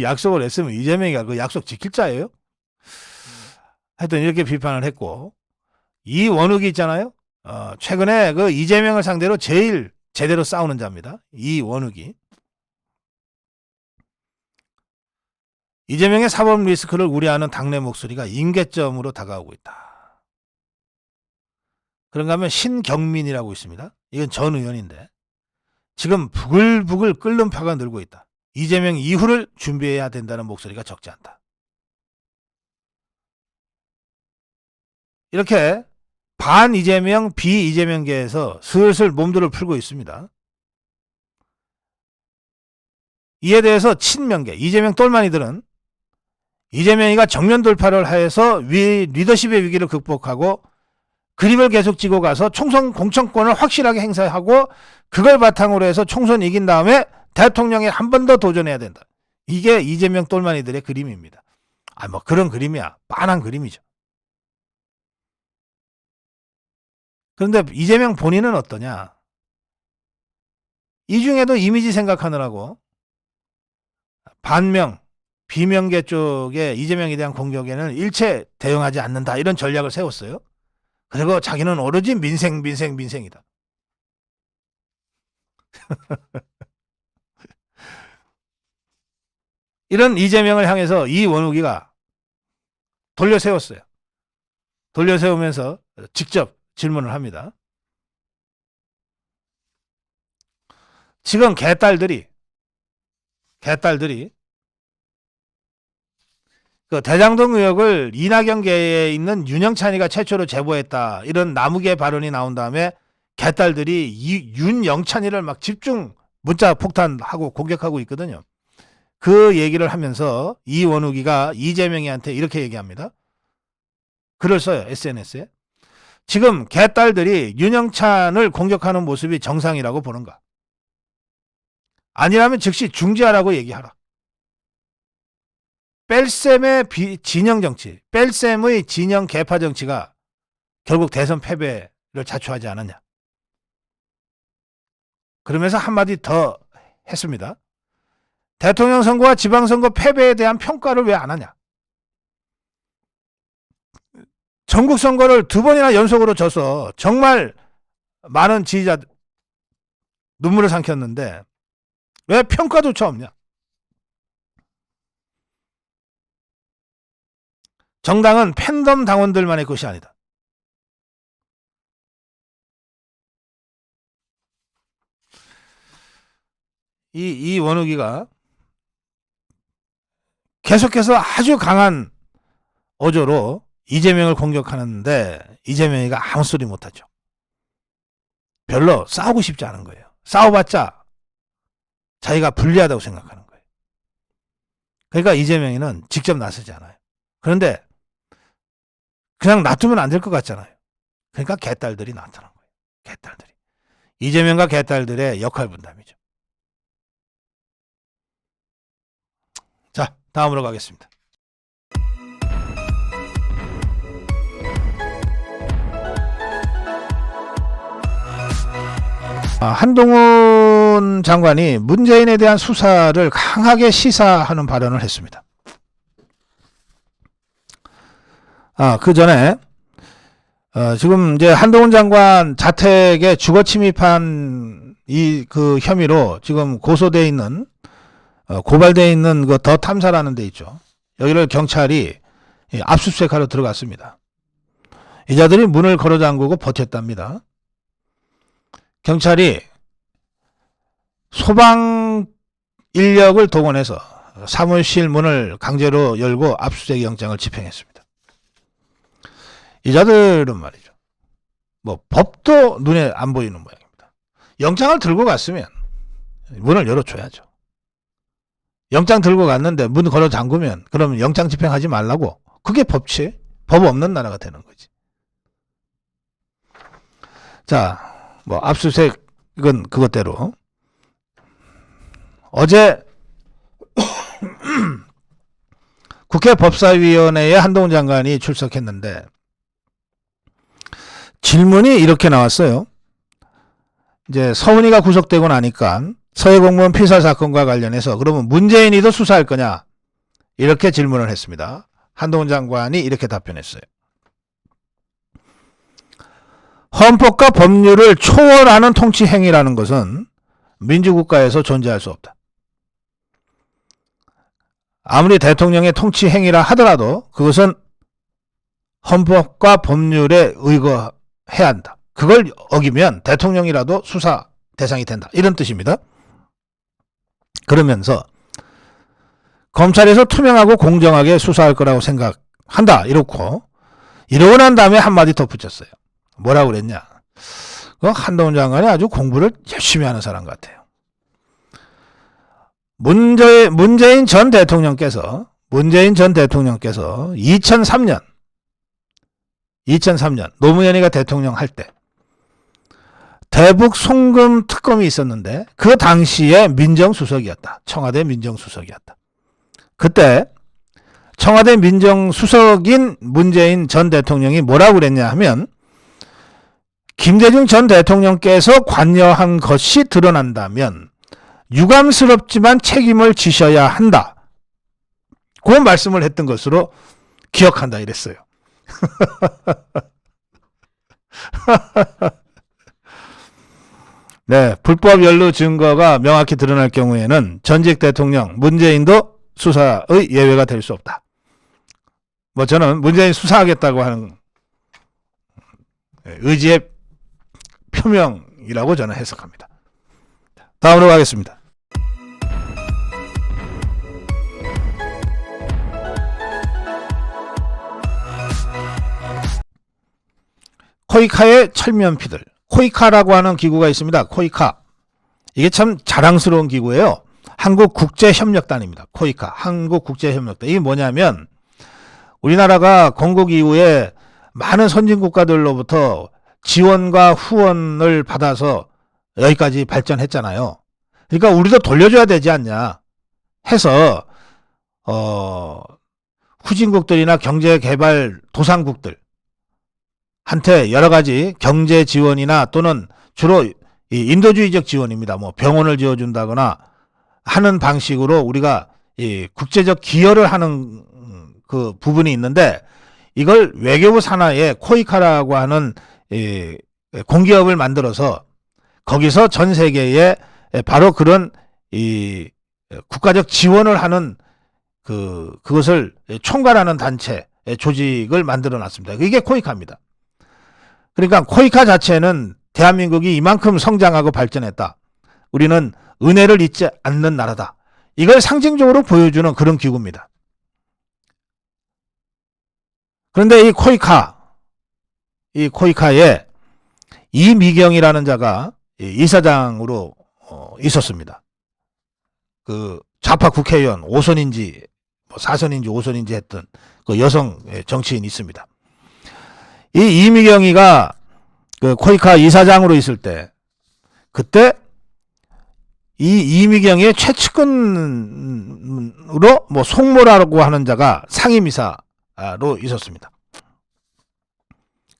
약속을 했으면 이재명이가 그 약속 지킬 자예요? 하여튼 이렇게 비판을 했고 이원욱이 있잖아요. 최근에 그 이재명을 상대로 제일 제대로 싸우는 자입니다. 이원욱이. 이재명의 사법 리스크를 우려하는 당내 목소리가 임계점으로 다가오고 있다. 그런가 하면 신경민이라고 있습니다. 이건 전 의원인데 지금 부글부글 끓는 파가 늘고 있다. 이재명 이후를 준비해야 된다는 목소리가 적지 않다. 이렇게 반 이재명, 비 이재명계에서 슬슬 몸들을 풀고 있습니다. 이에 대해서 친명계, 이재명 똘마니들은 이재명이가 정면 돌파를 해서 리더십의 위기를 극복하고 그림을 계속 쥐고 가서 총선 공천권을 확실하게 행사하고 그걸 바탕으로 해서 총선 이긴 다음에 대통령에 한 번 더 도전해야 된다. 이게 이재명 똘마니들의 그림입니다. 뭐 그런 그림이야. 빤한 그림이죠. 그런데 이재명 본인은 어떠냐? 이 중에도 이미지 생각하느라고 반명, 비명계 쪽에 이재명에 대한 공격에는 일체 대응하지 않는다. 이런 전략을 세웠어요. 그리고 자기는 오로지 민생이다. 이런 이재명을 향해서 이원욱이가 돌려세웠어요. 돌려세우면서 직접 질문을 합니다. 지금 개딸들이 그 대장동 의혹을 이낙연계에 있는 윤영찬이가 최초로 제보했다. 이런 나무개 발언이 나온 다음에 개딸들이 이 윤영찬이를 막 집중 문자 폭탄하고 공격하고 있거든요. 그 얘기를 하면서 이원욱이가 이재명이한테 이렇게 얘기합니다. 글을 써요. SNS에. 지금 개딸들이 윤영찬을 공격하는 모습이 정상이라고 보는가? 아니라면 즉시 중지하라고 얘기하라. 뺄셈의 진영 정치, 뺄셈의 진영 개파 정치가 결국 대선 패배를 자초하지 않았냐. 그러면서 한마디 더 했습니다. 대통령 선거와 지방선거 패배에 대한 평가를 왜 안 하냐. 전국 선거를 2번이나 연속으로 져서 정말 많은 지지자 눈물을 삼켰는데 왜 평가조차 없냐. 정당은 팬덤 당원들만의 것이 아니다. 이 원욱이가 계속해서 아주 강한 어조로 이재명을 공격하는데 이재명이가 아무 소리 못하죠. 별로 싸우고 싶지 않은 거예요. 싸워봤자 자기가 불리하다고 생각하는 거예요. 그러니까 이재명이는 직접 나서지 않아요. 그런데 그냥 놔두면 안 될 것 같잖아요. 그러니까 개딸들이 나타난 거예요. 개딸들이. 이재명과 개딸들의 역할 분담이죠. 자, 다음으로 가겠습니다. 한동훈 장관이 문재인에 대한 수사를 강하게 시사하는 발언을 했습니다. 그 전에 지금 이제 한동훈 장관 자택에 주거 침입한 그 혐의로 지금 고소돼 있는 고발돼 있는 그 더 탐사라는 데 있죠. 여기를 경찰이 압수수색하러 들어갔습니다. 이 자들이 문을 걸어 잠그고 버텼답니다. 경찰이 소방 인력을 동원해서 사무실 문을 강제로 열고 압수수색 영장을 집행했습니다. 이 자들은 말이죠. 뭐 법도 눈에 안 보이는 모양입니다. 영장을 들고 갔으면 문을 열어줘야죠. 영장 들고 갔는데 문 걸어 잠그면 그러면 영장 집행하지 말라고. 그게 법치. 법 없는 나라가 되는 거지. 자, 뭐 압수수색은 그것대로 어제 국회 법사위원회에 한동훈 장관이 출석했는데 질문이 이렇게 나왔어요. 이제 서훈이가 구속되고 나니까 서해 공무원 피살 사건과 관련해서 그러면 문재인이도 수사할 거냐? 이렇게 질문을 했습니다. 한동훈 장관이 이렇게 답변했어요. 헌법과 법률을 초월하는 통치 행위라는 것은 민주국가에서 존재할 수 없다. 아무리 대통령의 통치 행위라 하더라도 그것은 헌법과 법률에 의거해야 한다. 그걸 어기면 대통령이라도 수사 대상이 된다. 이런 뜻입니다. 그러면서 검찰에서 투명하고 공정하게 수사할 거라고 생각한다. 이러고 난 다음에 한마디 덧붙였어요. 뭐라고 그랬냐? 한동훈 장관이 아주 공부를 열심히 하는 사람 같아요. 문재인 전 대통령께서 2003년 노무현이가 대통령 할 때 대북 송금 특검이 있었는데 그 당시에 민정수석이었다. 청와대 민정수석이었다. 그때 청와대 민정수석인 문재인 전 대통령이 뭐라고 그랬냐 하면 김대중 전 대통령께서 관여한 것이 드러난다면 유감스럽지만 책임을 지셔야 한다. 그 말씀을 했던 것으로 기억한다 이랬어요. 네, 불법 연루 증거가 명확히 드러날 경우에는 전직 대통령 문재인도 수사의 예외가 될 수 없다. 뭐 저는 문재인 수사하겠다고 하는 의지의 표명이라고 저는 해석합니다. 다음으로 가겠습니다. 코이카의 철면피들. 코이카라고 하는 기구가 있습니다. 코이카. 이게 참 자랑스러운 기구예요. 한국국제협력단입니다. 코이카. 한국국제협력단. 이게 뭐냐면 우리나라가 건국 이후에 많은 선진국가들로부터 지원과 후원을 받아서 여기까지 발전했잖아요. 그러니까 우리도 돌려줘야 되지 않냐 해서 후진국들이나 경제개발 도상국들 한테 여러 가지 경제 지원이나 또는 주로 이 인도주의적 지원입니다. 뭐 병원을 지어준다거나 하는 방식으로 우리가 이 국제적 기여를 하는 그 부분이 있는데 이걸 외교부 산하에 코이카라고 하는 이 공기업을 만들어서 거기서 전 세계에 바로 그런 이 국가적 지원을 하는 그것을 총괄하는 단체 조직을 만들어 놨습니다. 이게 코이카입니다. 그러니까 코이카 자체는 대한민국이 이만큼 성장하고 발전했다. 우리는 은혜를 잊지 않는 나라다. 이걸 상징적으로 보여주는 그런 기구입니다. 그런데 이 코이카에 이미경이라는 자가 이사장으로 있었습니다. 그 좌파 국회의원 5선인지 4선인지 5선인지 했던 그 여성 정치인이 있습니다. 이 이미경이가 그 코이카 이사장으로 있을 때 그때 이 이미경의 최측근으로 뭐 송모라고 하는 자가 상임이사로 있었습니다.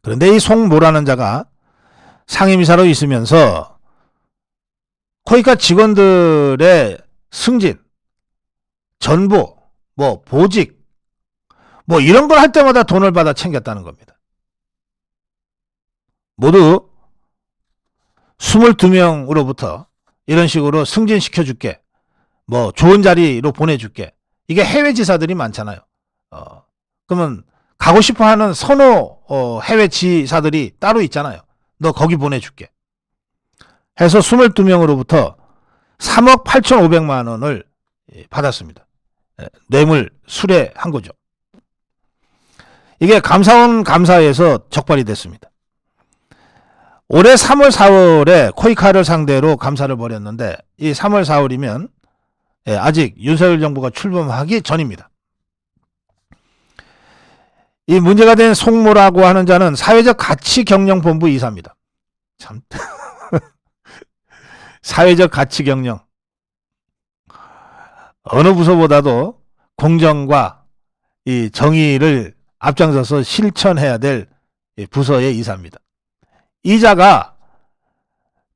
그런데 이 송모라는 자가 상임이사로 있으면서 코이카 직원들의 승진, 전보, 뭐 보직, 뭐 이런 걸 할 때마다 돈을 받아 챙겼다는 겁니다. 모두 22명으로부터 이런 식으로 승진시켜줄게, 뭐 좋은 자리로 보내줄게. 이게 해외 지사들이 많잖아요. 그러면 가고 싶어하는 선호 해외 지사들이 따로 있잖아요. 너 거기 보내줄게 해서 22명으로부터 3억 8,500만 원을 받았습니다. 뇌물 수뢰한 거죠. 이게 감사원 감사에서 적발이 됐습니다. 올해 3월 4월에 코이카를 상대로 감사를 벌였는데 이 3월 4월이면 아직 윤석열 정부가 출범하기 전입니다. 이 문제가 된 송모라고 하는 자는 사회적 가치 경영본부 이사입니다. 참 사회적 가치 경영, 어느 부서보다도 공정과 이 정의를 앞장서서 실천해야 될 부서의 이사입니다. 이자가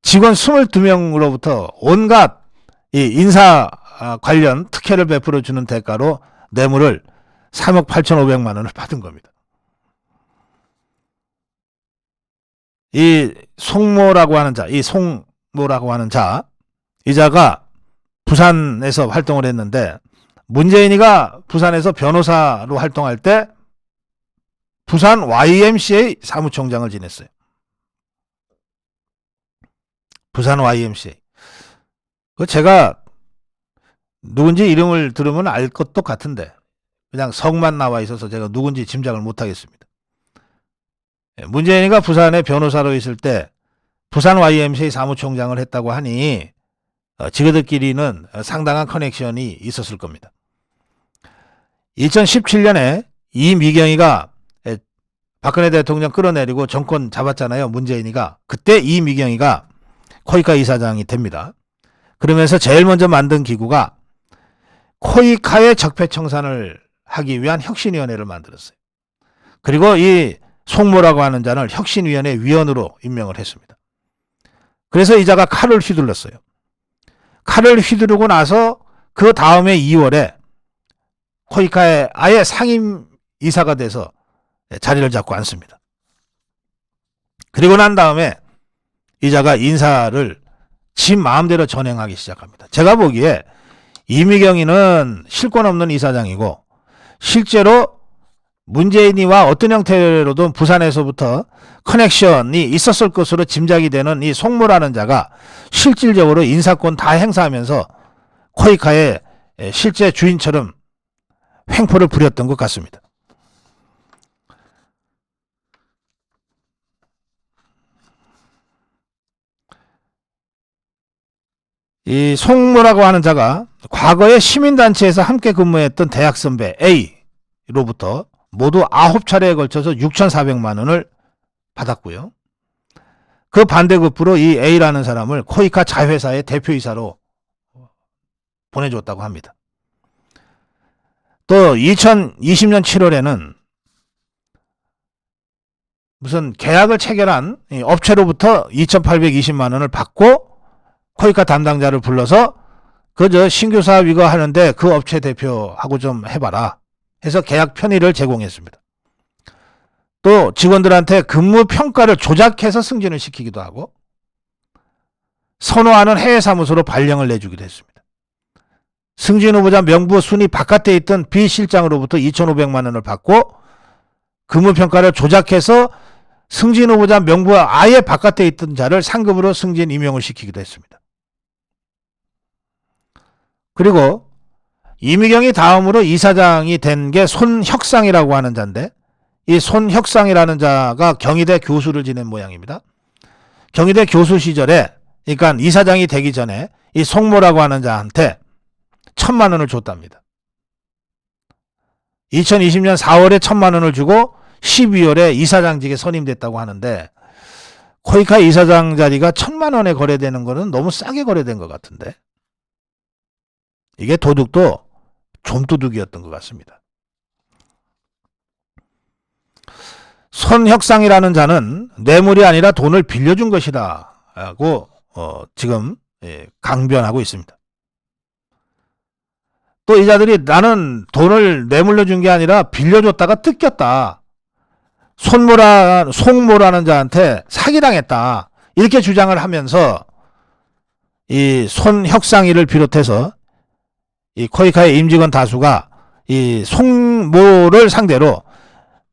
직원 22명으로부터 온갖 이 인사 관련 특혜를 베풀어 주는 대가로 뇌물을 3억 8,500만 원을 받은 겁니다. 이 송모라고 하는 자, 이 자가 부산에서 활동을 했는데 문재인이가 부산에서 변호사로 활동할 때 부산 YMCA 사무총장을 지냈어요. 부산 YMCA. 제가 누군지 이름을 들으면 알 것도 같은데 그냥 성만 나와 있어서 제가 누군지 짐작을 못하겠습니다. 문재인이가 부산에 변호사로 있을 때 부산 YMCA 사무총장을 했다고 하니 지그들끼리는 상당한 커넥션이 있었을 겁니다. 2017년에 이미경이가 박근혜 대통령 끌어내리고 정권 잡았잖아요. 문재인이가. 그때 이미경이가 코이카 이사장이 됩니다. 그러면서 제일 먼저 만든 기구가 코이카의 적폐청산을 하기 위한 혁신위원회를 만들었어요. 그리고 이 송모라고 하는 자를 혁신위원회 위원으로 임명을 했습니다. 그래서 이 자가 칼을 휘둘렀어요. 칼을 휘두르고 나서 그 다음에 2월에 코이카의 아예 상임 이사가 돼서 자리를 잡고 앉습니다. 그리고 난 다음에 이자가 인사를 지 마음대로 전행하기 시작합니다. 제가 보기에 이미경이는 실권 없는 이사장이고 실제로 문재인이와 어떤 형태로든 부산에서부터 커넥션이 있었을 것으로 짐작이 되는 이 송모라는 자가 실질적으로 인사권 다 행사하면서 코이카의 실제 주인처럼 횡포를 부렸던 것 같습니다. 이 송모라고 하는 자가 과거에 시민단체에서 함께 근무했던 대학 선배 A로부터 모두 9차례에 걸쳐서 6,400만 원을 받았고요. 그 반대급부로 이 A라는 사람을 코이카 자회사의 대표이사로 보내줬다고 합니다. 또 2020년 7월에는 무슨 계약을 체결한 업체로부터 2,820만 원을 받고 코이카 담당자를 불러서 그저 신규 사업 이거 하는데 그 업체 대표하고 좀 해봐라 해서 계약 편의를 제공했습니다. 또 직원들한테 근무 평가를 조작해서 승진을 시키기도 하고 선호하는 해외 사무소로 발령을 내주기도 했습니다. 승진 후보자 명부 순위 바깥에 있던 B 실장으로부터 2,500만 원을 받고 근무 평가를 조작해서 승진 후보자 명부 아예 바깥에 있던 자를 상급으로 승진 임용을 시키기도 했습니다. 그리고 이미경이 다음으로 이사장이 된 게 손혁상이라고 하는 자인데 이 손혁상이라는 자가 경희대 교수를 지낸 모양입니다. 경희대 교수 시절에 그러니까 이사장이 되기 전에 이 송모라고 하는 자한테 1,000만 원을 줬답니다. 2020년 4월에 1,000만 원을 주고 12월에 이사장직에 선임됐다고 하는데 코이카 이사장 자리가 1,000만 원에 거래되는 거는 너무 싸게 거래된 것 같은데, 이게 도둑도 좀도둑이었던 것 같습니다. 손혁상이라는 자는 뇌물이 아니라 돈을 빌려준 것이다 라고 지금 강변하고 있습니다. 또 이 자들이 나는 돈을 뇌물로 준 게 아니라 빌려줬다가 뜯겼다, 송모라는 자한테 사기당했다, 이렇게 주장을 하면서 이 손혁상이를 비롯해서 이 코이카의 임직원 다수가 이 송모를 상대로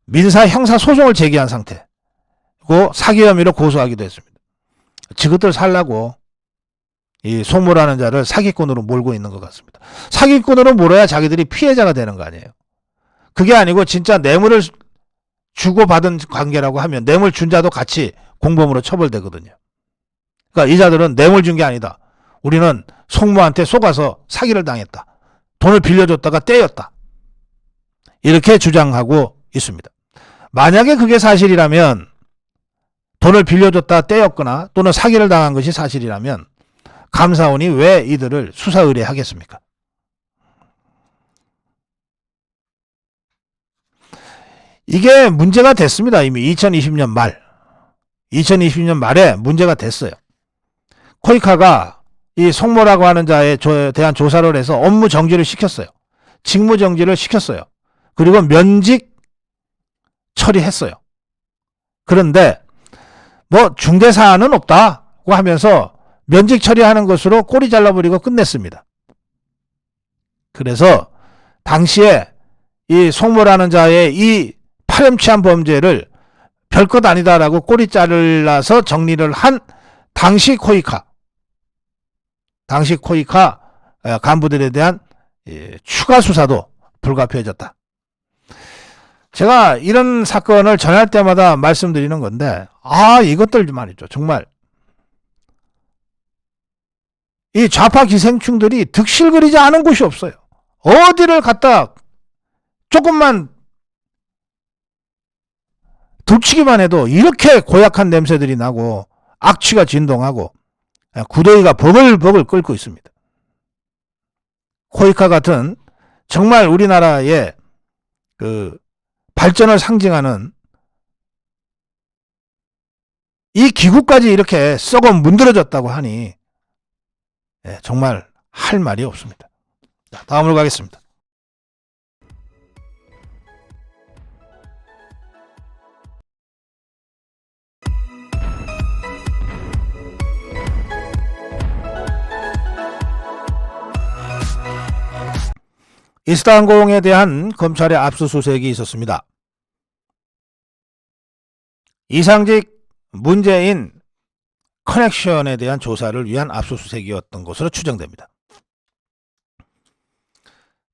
민사 형사 소송을 제기한 상태고 사기 혐의로 고소하기도 했습니다. 지그들 살라고 이 송모라는 자를 사기꾼으로 몰고 있는 것 같습니다. 사기꾼으로 몰아야 자기들이 피해자가 되는 거 아니에요. 그게 아니고 진짜 뇌물을 주고받은 관계라고 하면 뇌물 준 자도 같이 공범으로 처벌되거든요. 그러니까 이 자들은 뇌물 준 게 아니다, 우리는 송모한테 속아서 사기를 당했다, 돈을 빌려줬다가 떼였다, 이렇게 주장하고 있습니다. 만약에 그게 사실이라면, 돈을 빌려줬다 떼였거나 또는 사기를 당한 것이 사실이라면 감사원이 왜 이들을 수사 의뢰하겠습니까? 이게 문제가 됐습니다. 이미 2020년 말에 문제가 됐어요. 코이카가 이 송모라고 하는 자에 대한 조사를 해서 업무 정지를 시켰어요. 직무 정지를 시켰어요. 그리고 면직 처리했어요. 그런데 뭐 중대 사안은 없다고 하면서 면직 처리하는 것으로 꼬리 잘라버리고 끝냈습니다. 그래서 당시에 이 송모라는 자의 이 파렴치한 범죄를 별것 아니다라고 꼬리 잘라서 정리를 한 당시 코이카 간부들에 대한 추가 수사도 불가피해졌다. 제가 이런 사건을 전할 때마다 말씀드리는 건데, 이것들 말이죠. 정말 이 좌파 기생충들이 득실거리지 않은 곳이 없어요. 어디를 갔다 조금만 덮치기만 해도 이렇게 고약한 냄새들이 나고 악취가 진동하고 구더기가 버글버글 끓고 있습니다. 코이카 같은 정말 우리나라의 그 발전을 상징하는 이 기구까지 이렇게 썩어 문드러졌다고 하니 정말 할 말이 없습니다. 자, 다음으로 가겠습니다. 이스타항공에 대한 검찰의 압수수색이 있었습니다. 이상직 문재인 커넥션에 대한 조사를 위한 압수수색이었던 것으로 추정됩니다.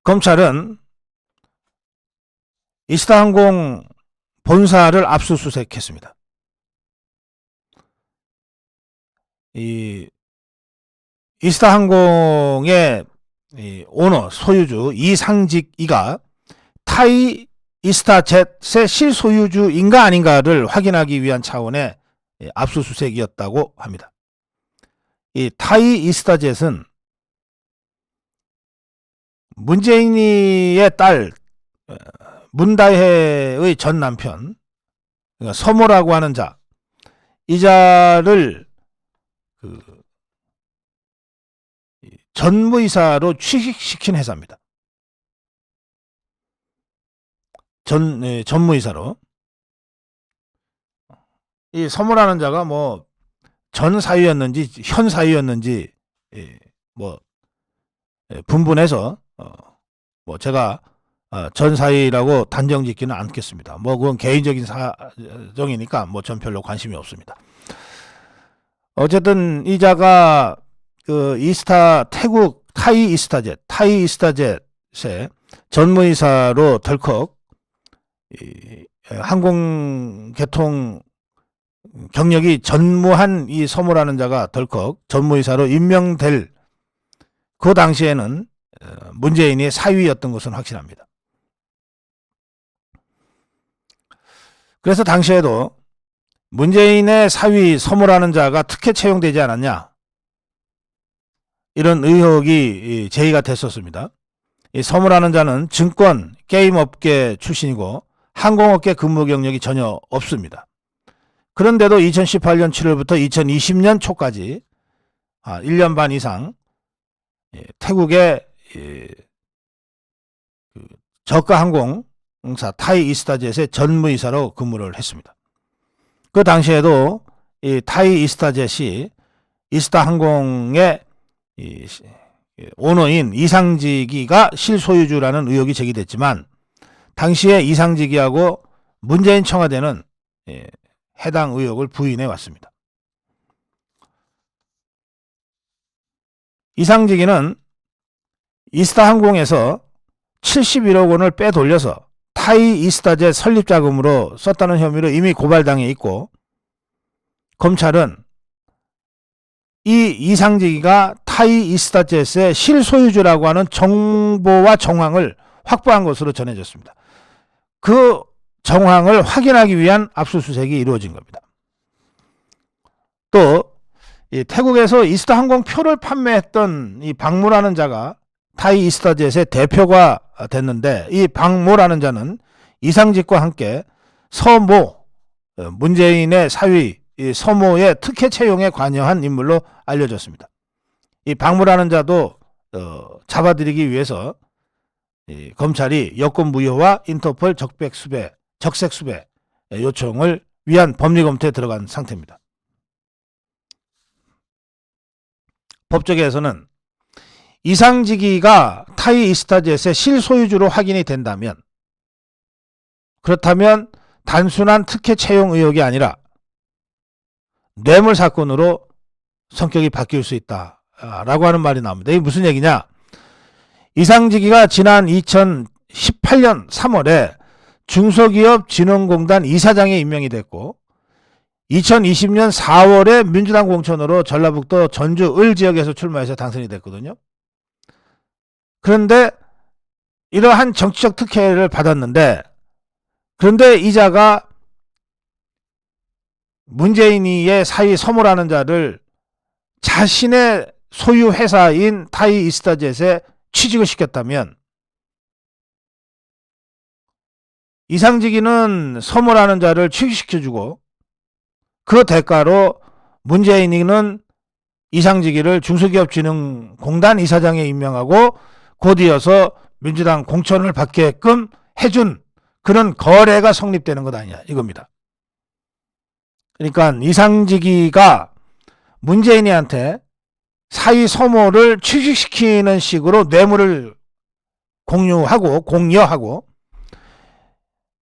검찰은 이스타항공 본사를 압수수색했습니다. 이 이스타항공의 오너, 소유주 이상직이가 타이 이스타젯의 실소유주인가 아닌가를 확인하기 위한 차원의 압수수색이었다고 합니다. 이 타이 이스타젯은 문재인이의 딸 문다혜의 전 남편, 그러니까 서모라고 하는 자, 이 자를 전무이사로 취직시킨 회사입니다. 전무이사로. 이 서모라는 자가 뭐 전 사위였는지 현 사위였는지 뭐 분분해서 뭐 제가 전 사위라고 단정 짓기는 않겠습니다. 뭐 그건 개인적인 사정이니까 뭐 전 별로 관심이 없습니다. 어쨌든 이 자가 그 태국 타이 이스타젯의 전무이사로 덜컥 항공개통 경력이 전무한 이 서모라는 자가 덜컥 전무이사로 임명될 그 당시에는 문재인이 사위였던 것은 확실합니다. 그래서 당시에도 문재인의 사위 서모라는 자가 특혜 채용되지 않았냐, 이런 의혹이 제기가 됐었습니다. 이 서모라는 자는 증권, 게임업계 출신이고 항공업계 근무 경력이 전혀 없습니다. 그런데도 2018년 7월부터 2020년 초까지 1년 반 이상 태국의 저가 항공사 타이 이스타젯의 전무이사로 근무를 했습니다. 그 당시에도 이 타이 이스타젯이 이스타항공의 오너인 이상직이가 실소유주라는 의혹이 제기됐지만, 당시에 이상직이하고 문재인 청와대는 해당 의혹을 부인해 왔습니다. 이상직이는 이스타항공에서 71억 원을 빼돌려서 타이 이스타젯 설립 자금으로 썼다는 혐의로 이미 고발당해 있고, 검찰은 이 이상직이가 타이 이스타젯의 실소유주라고 하는 정보와 정황을 확보한 것으로 전해졌습니다. 그 정황을 확인하기 위한 압수수색이 이루어진 겁니다. 또 태국에서 이스타항공 표를 판매했던 이 박모라는 자가 타이 이스타젯의 대표가 됐는데, 이 박모라는 자는 이상직과 함께 서모, 문재인의 사위 서모의 특혜 채용에 관여한 인물로 알려졌습니다. 이 박모라는 자도 잡아들이기 위해서 검찰이 여권 무효와 인터폴 적색 수배 요청을 위한 법리 검토에 들어간 상태입니다. 법조계에서는 이상직이가 타이 이스타젯의 실소유주로 확인이 된다면, 그렇다면 단순한 특혜 채용 의혹이 아니라 뇌물 사건으로 성격이 바뀔 수 있다라고 하는 말이 나옵니다. 이게 무슨 얘기냐? 이상직이가 지난 2018년 3월에 중소기업진흥공단 이사장에 임명이 됐고, 2020년 4월에 민주당 공천으로 전라북도 전주 을 지역에서 출마해서 당선이 됐거든요. 그런데 이러한 정치적 특혜를 받았는데, 그런데 이자가 문재인이의 사위 서모라는 자를 자신의 소유 회사인 타이 이스타젯에 취직을 시켰다면, 이상직이는 서모라는 자를 취직시켜주고 그 대가로 문재인이는 이상직이를 중소기업진흥공단 이사장에 임명하고 곧 이어서 민주당 공천을 받게끔 해준 그런 거래가 성립되는 것 아니냐, 이겁니다. 그러니까 이상직이가 문재인이한테 사위 서모를 취직시키는 식으로 뇌물을 공여하고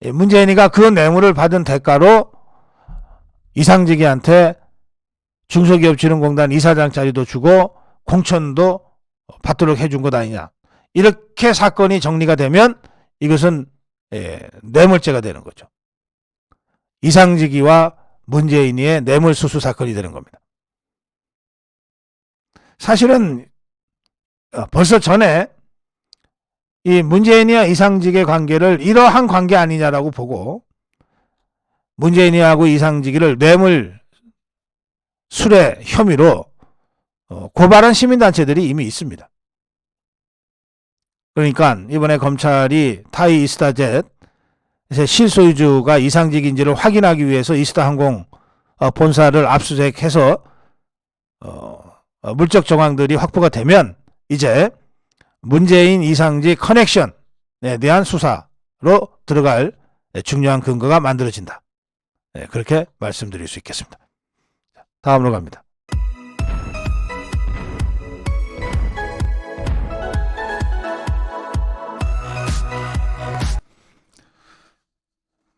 문재인이가 그 뇌물을 받은 대가로 이상직이한테 중소기업진흥공단 이사장 자리도 주고 공천도 받도록 해준 것 아니냐, 이렇게 사건이 정리가 되면 이것은 뇌물죄가 되는 거죠. 이상직이와 문재인이의 뇌물수수 사건이 되는 겁니다. 사실은 벌써 전에 이 문재인이와 이상직의 관계를 이러한 관계 아니냐라고 보고 문재인이하고 이상직이를 뇌물 수뢰 혐의로 고발한 시민단체들이 이미 있습니다. 그러니까 이번에 검찰이 타이 이스타젯 실소유주가 이상직인지를 확인하기 위해서 이스타항공 본사를 압수수색해서 물적 정황들이 확보가 되면 이제 문재인 이상직 커넥션에 대한 수사로 들어갈 중요한 근거가 만들어진다. 그렇게 말씀드릴 수 있겠습니다. 다음으로 갑니다.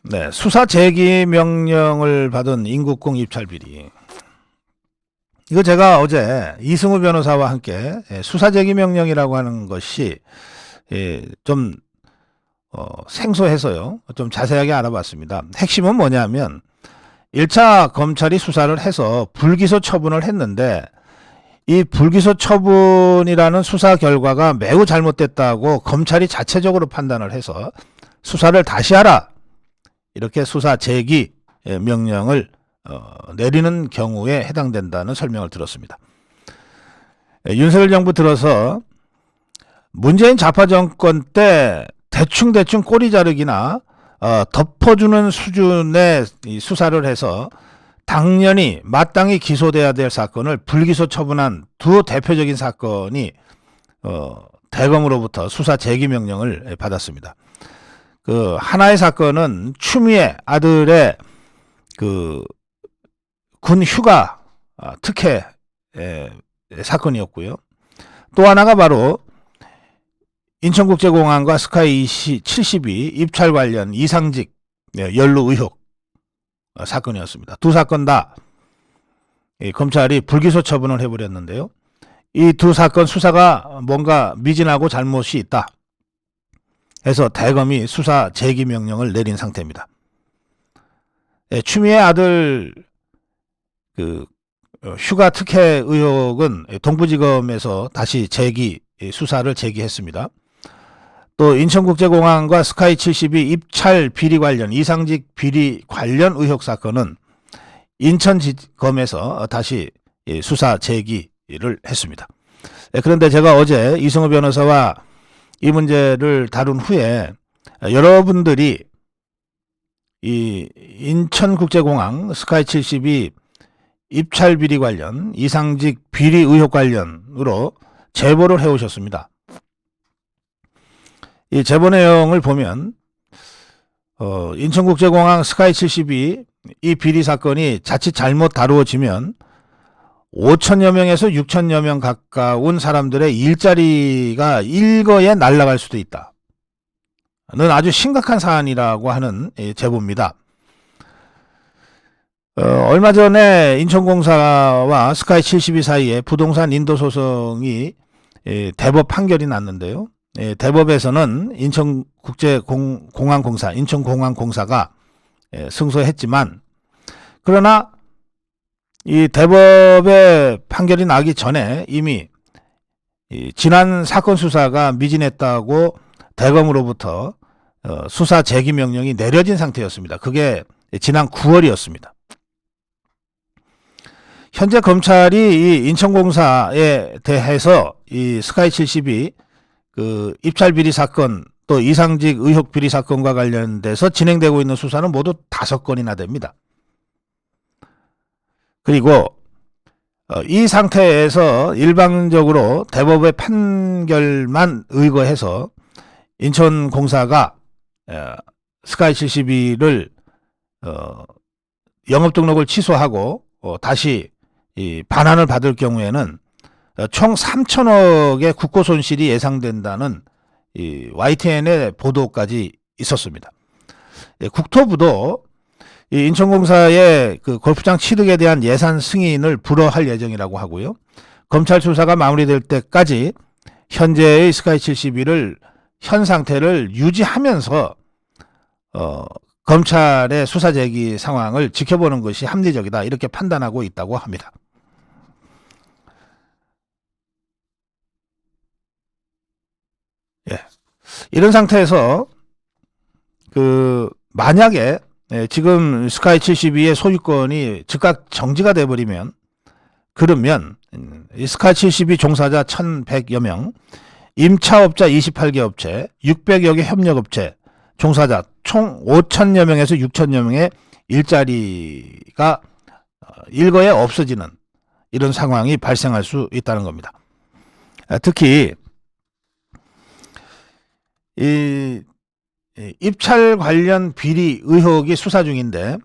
네, 수사 제기 명령을 받은 인국공 입찰 비리. 이거 제가 어제 이승우 변호사와 함께 수사 제기 명령이라고 하는 것이 좀 생소해서요, 좀 자세하게 알아봤습니다. 핵심은 뭐냐면 1차 검찰이 수사를 해서 불기소 처분을 했는데, 이 불기소 처분이라는 수사 결과가 매우 잘못됐다고 검찰이 자체적으로 판단을 해서 수사를 다시 하라, 이렇게 수사 제기 명령을 내리는 경우에 해당된다는 설명을 들었습니다. 윤석열 정부 들어서 문재인 좌파 정권 때 대충 꼬리 자르기나 덮어주는 수준의 수사를 해서 당연히 마땅히 기소돼야 될 사건을 불기소 처분한 두 대표적인 사건이 대검으로부터 수사 재기 명령을 받았습니다. 그 하나의 사건은 추미애 아들의 그 군 휴가 특혜 사건이었고요. 또 하나가 바로 인천국제공항과 스카이 72 입찰 관련 이상직 연루 의혹 사건이었습니다. 두 사건 다 검찰이 불기소 처분을 해버렸는데요. 이 두 사건 수사가 뭔가 미진하고 잘못이 있다 해서 대검이 수사 재기 명령을 내린 상태입니다. 추미애 아들 그 휴가 특혜 의혹은 동부지검에서 다시 수사를 재기했습니다. 또 인천국제공항과 스카이 72 입찰 비리 관련 이상직 비리 관련 의혹 사건은 인천지검에서 다시 수사 재기를 했습니다. 그런데 제가 어제 이승우 변호사와 이 문제를 다룬 후에 여러분들이 이 인천국제공항 스카이 72 입찰 비리 관련 이상직 비리 의혹 관련으로 제보를 해오셨습니다. 이 제보 내용을 보면 인천국제공항 스카이 72 이 비리 사건이 자칫 잘못 다루어지면 5천여 명에서 6천여 명 가까운 사람들의 일자리가 일거에 날아갈 수도 있다. 는 아주 심각한 사안이라고 하는 제보입니다. 얼마 전에 인천공사와 스카이 72 사이에 부동산 인도 소송이 대법 판결이 났는데요. 대법에서는 인천국제공항공사, 인천공항공사가 승소했지만, 그러나 이 대법의 판결이 나기 전에 이미 지난 사건 수사가 미진했다고 대검으로부터 수사 재기 명령이 내려진 상태였습니다. 그게 지난 9월이었습니다. 현재 검찰이 이 인천공사에 대해서 이 스카이 72 그 입찰 비리 사건 또 이상직 의혹 비리 사건과 관련돼서 진행되고 있는 수사는 모두 5건이나 됩니다. 그리고 이 상태에서 일방적으로 대법의 판결만 의거해서 인천공사가 스카이 72를 영업 등록을 취소하고 다시 이 반환을 받을 경우에는 총 3천억의 국고 손실이 예상된다는 이 YTN의 보도까지 있었습니다. 국토부도 이 인천공사의 그 골프장 취득에 대한 예산 승인을 불허할 예정이라고 하고요. 검찰 수사가 마무리될 때까지 현재의 스카이 72를 현 상태를 유지하면서 검찰의 수사 재기 상황을 지켜보는 것이 합리적이다, 이렇게 판단하고 있다고 합니다. 이런 상태에서 만약에 지금 스카이 72의 소유권이 즉각 정지가 돼버리면, 그러면 이 스카이 72 종사자 1,100여 명, 임차업자 28개 업체, 600여 개 협력업체 종사자 총 5천여 명에서 6천여 명의 일자리가 일거에 없어지는 이런 상황이 발생할 수 있다는 겁니다. 특히 이 입찰 관련 비리 의혹이 수사 중인데,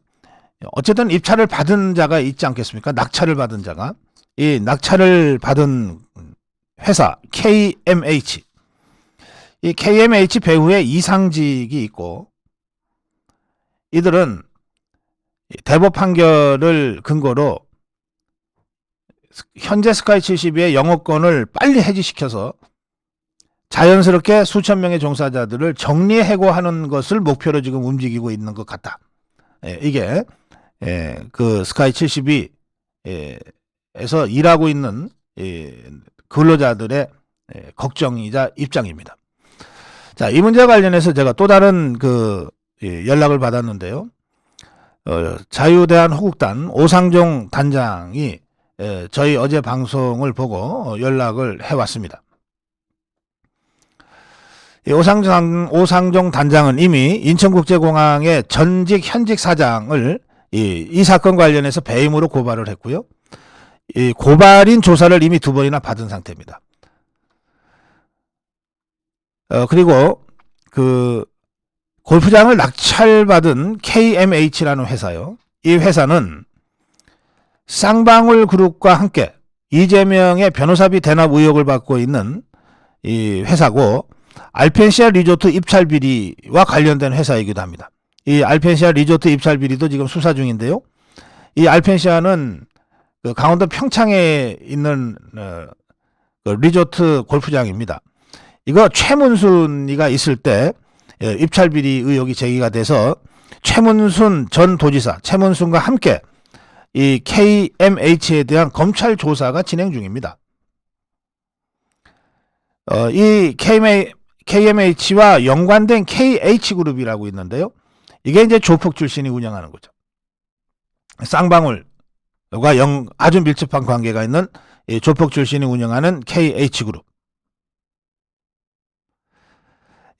어쨌든 입찰을 받은 자가 있지 않겠습니까? 낙찰을 받은 자가. 이 낙찰을 받은 회사 KMH, 이 KMH 배후에 이상직이 있고, 이들은 대법 판결을 근거로 현재 스카이 72의 영업권을 빨리 해지시켜서 자연스럽게 수천 명의 종사자들을 정리해고하는 것을 목표로 지금 움직이고 있는 것 같다. 이게 그 스카이 72에서 일하고 있는 근로자들의 걱정이자 입장입니다. 자, 이 문제와 관련해서 제가 또 다른 연락을 받았는데요. 자유대한호국단 오상종 단장이 저희 어제 방송을 보고 연락을 해왔습니다. 오상종 단장은 이미 인천국제공항의 전직 현직 사장을 이 사건 관련해서 배임으로 고발을 했고요. 이 고발인 조사를 이미 2번이나 받은 상태입니다. 그리고 그 골프장을 낙찰받은 KMH라는 회사요. 이 회사는 쌍방울 그룹과 함께 이재명의 변호사비 대납 의혹을 받고 있는 이 회사고, 알펜시아 리조트 입찰 비리와 관련된 회사이기도 합니다. 이 알펜시아 리조트 입찰 비리도 지금 수사 중인데요. 이 알펜시아는 그 강원도 평창에 있는 그 리조트 골프장입니다. 이거 최문순이가 있을 때 입찰 비리 의혹이 제기가 돼서 최문순 전 도지사, 최문순과 함께 이 KMH에 대한 검찰 조사가 진행 중입니다. 이 KMH와 연관된 KH그룹이라고 있는데요. 이게 이제 조폭 출신이 운영하는 거죠. 쌍방울과 아주 밀접한 관계가 있는 이 조폭 출신이 운영하는 KH그룹.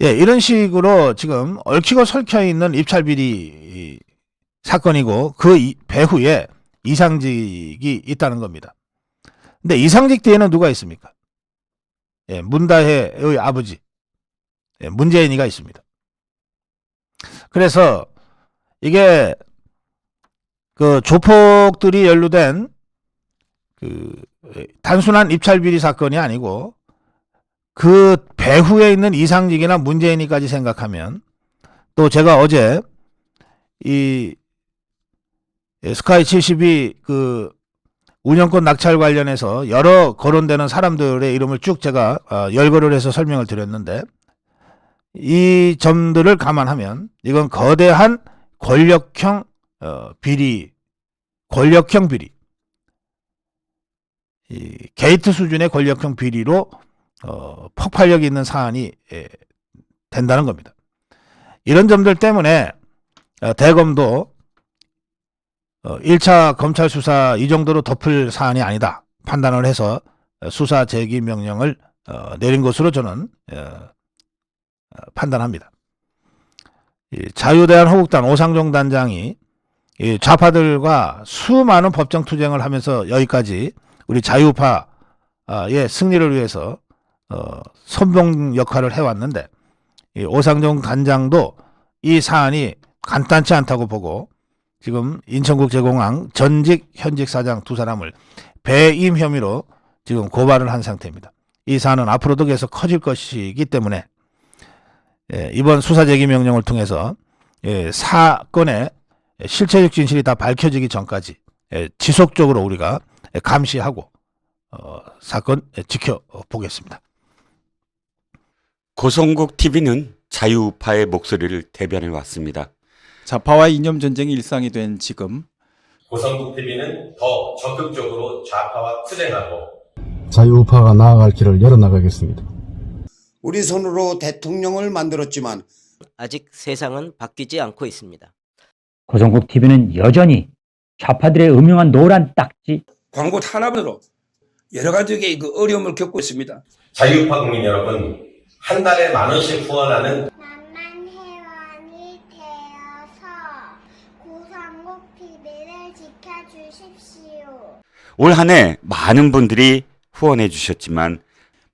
예, 이런 식으로 지금 얽히고 설켜 있는 입찰 비리 사건이고, 그 배후에 이상직이 있다는 겁니다. 근데 이상직 뒤에는 누가 있습니까? 예, 문다혜의 아버지, 예, 문재인이가 있습니다. 그래서 이게 그 조폭들이 연루된 그 단순한 입찰 비리 사건이 아니고, 그 배후에 있는 이상직이나 문재인이까지 생각하면, 또 제가 어제 이 스카이 72 그 운영권 낙찰 관련해서 여러 거론되는 사람들의 이름을 쭉 제가 열거를 해서 설명을 드렸는데, 이 점들을 감안하면 이건 거대한 권력형 비리, 권력형 비리, 이 게이트 수준의 권력형 비리로 폭발력이 있는 사안이 된다는 겁니다. 이런 점들 때문에 대검도 1차 검찰 수사 이 정도로 덮을 사안이 아니다 판단을 해서 수사 제기 명령을 내린 것으로 저는 판단합니다. 자유대한호국단 오상종 단장이 좌파들과 수많은 법정 투쟁을 하면서 여기까지 우리 자유파의 승리를 위해서 선봉 역할을 해왔는데, 이 오상종 단장도 이 사안이 간단치 않다고 보고 지금 인천국제공항 전직 현직 사장 2사람을 배임 혐의로 지금 고발을 한 상태입니다. 이 사안은 앞으로도 계속 커질 것이기 때문에 이번 수사 제기 명령을 통해서 사건의 실체적 진실이 다 밝혀지기 전까지 지속적으로 우리가 감시하고 사건 지켜보겠습니다. 고성국 TV는 자유파의 목소리를 대변해 왔습니다. 좌파와 이념 전쟁이 일상이 된 지금 고성국 TV는 더 적극적으로 좌파와 투쟁하고 자유파가 나아갈 길을 열어나가겠습니다. 우리 손으로 대통령을 만들었지만 아직 세상은 바뀌지 않고 있습니다. 고성국 TV는 여전히 좌파들의 음흉한 노란 딱지, 광고 탄압으로 여러 가지의 그 어려움을 겪고 있습니다. 자유파 국민 여러분, 한 달에 10,000원씩 후원하는 만만 회원이 되어서 고성국 TV를 지켜주십시오. 올 한 해 많은 분들이 후원해 주셨지만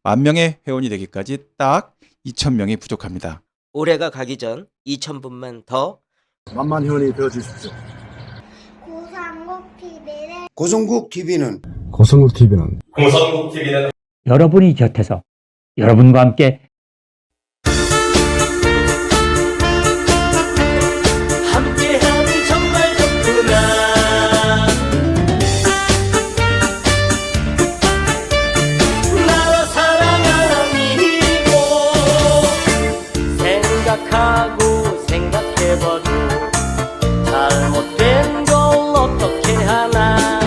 10,000명의 회원이 되기까지 딱 2,000명이 부족합니다. 올해가 가기 전 2,000분만 더 만만 회원이 되어주십시오. 고성국 TV를 고성국 TV는 고성국 TV는 여러분이 곁에서 여러분과 함께 함께하면 정말 좋구나. 나라 사랑하는 이고 생각하고 생각해봐도 잘못된 걸 어떻게 하나.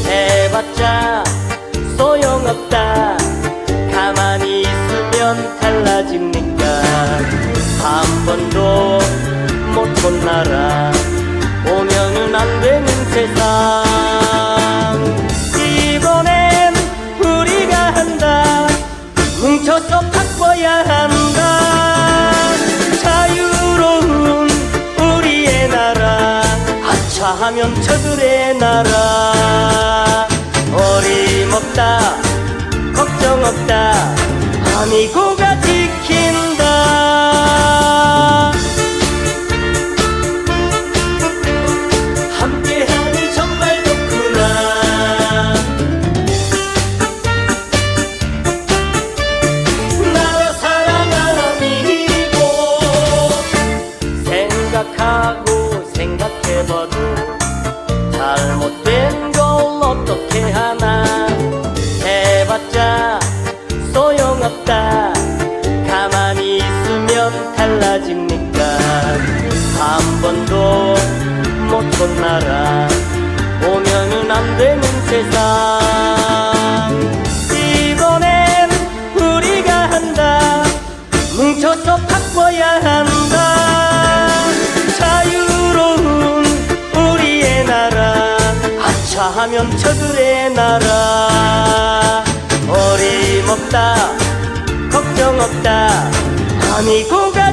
해봤자 소용없다. 가만히 있으면 달라집니까? 한 번도 못 혼나라. 오늘 아차하면 저들의 나라. 어림없다 걱정 없다 아미고가 지킨다. 함께하니 정말 좋구나. 나라 사랑하미고 생각하고 생각해봐도 잘못된 걸 어떻게 하나. 해봤자 소용없다. 가만히 있으면 달라집니까. 한 번도 못 본 나라 오면은 안 되는 세상. 이번엔 우리가 한다. 뭉쳐서 바꿔야 한다. 자유로운 우리의 나라. 아차하면 저들의 나라. 어림없다 걱정 없다 아미고가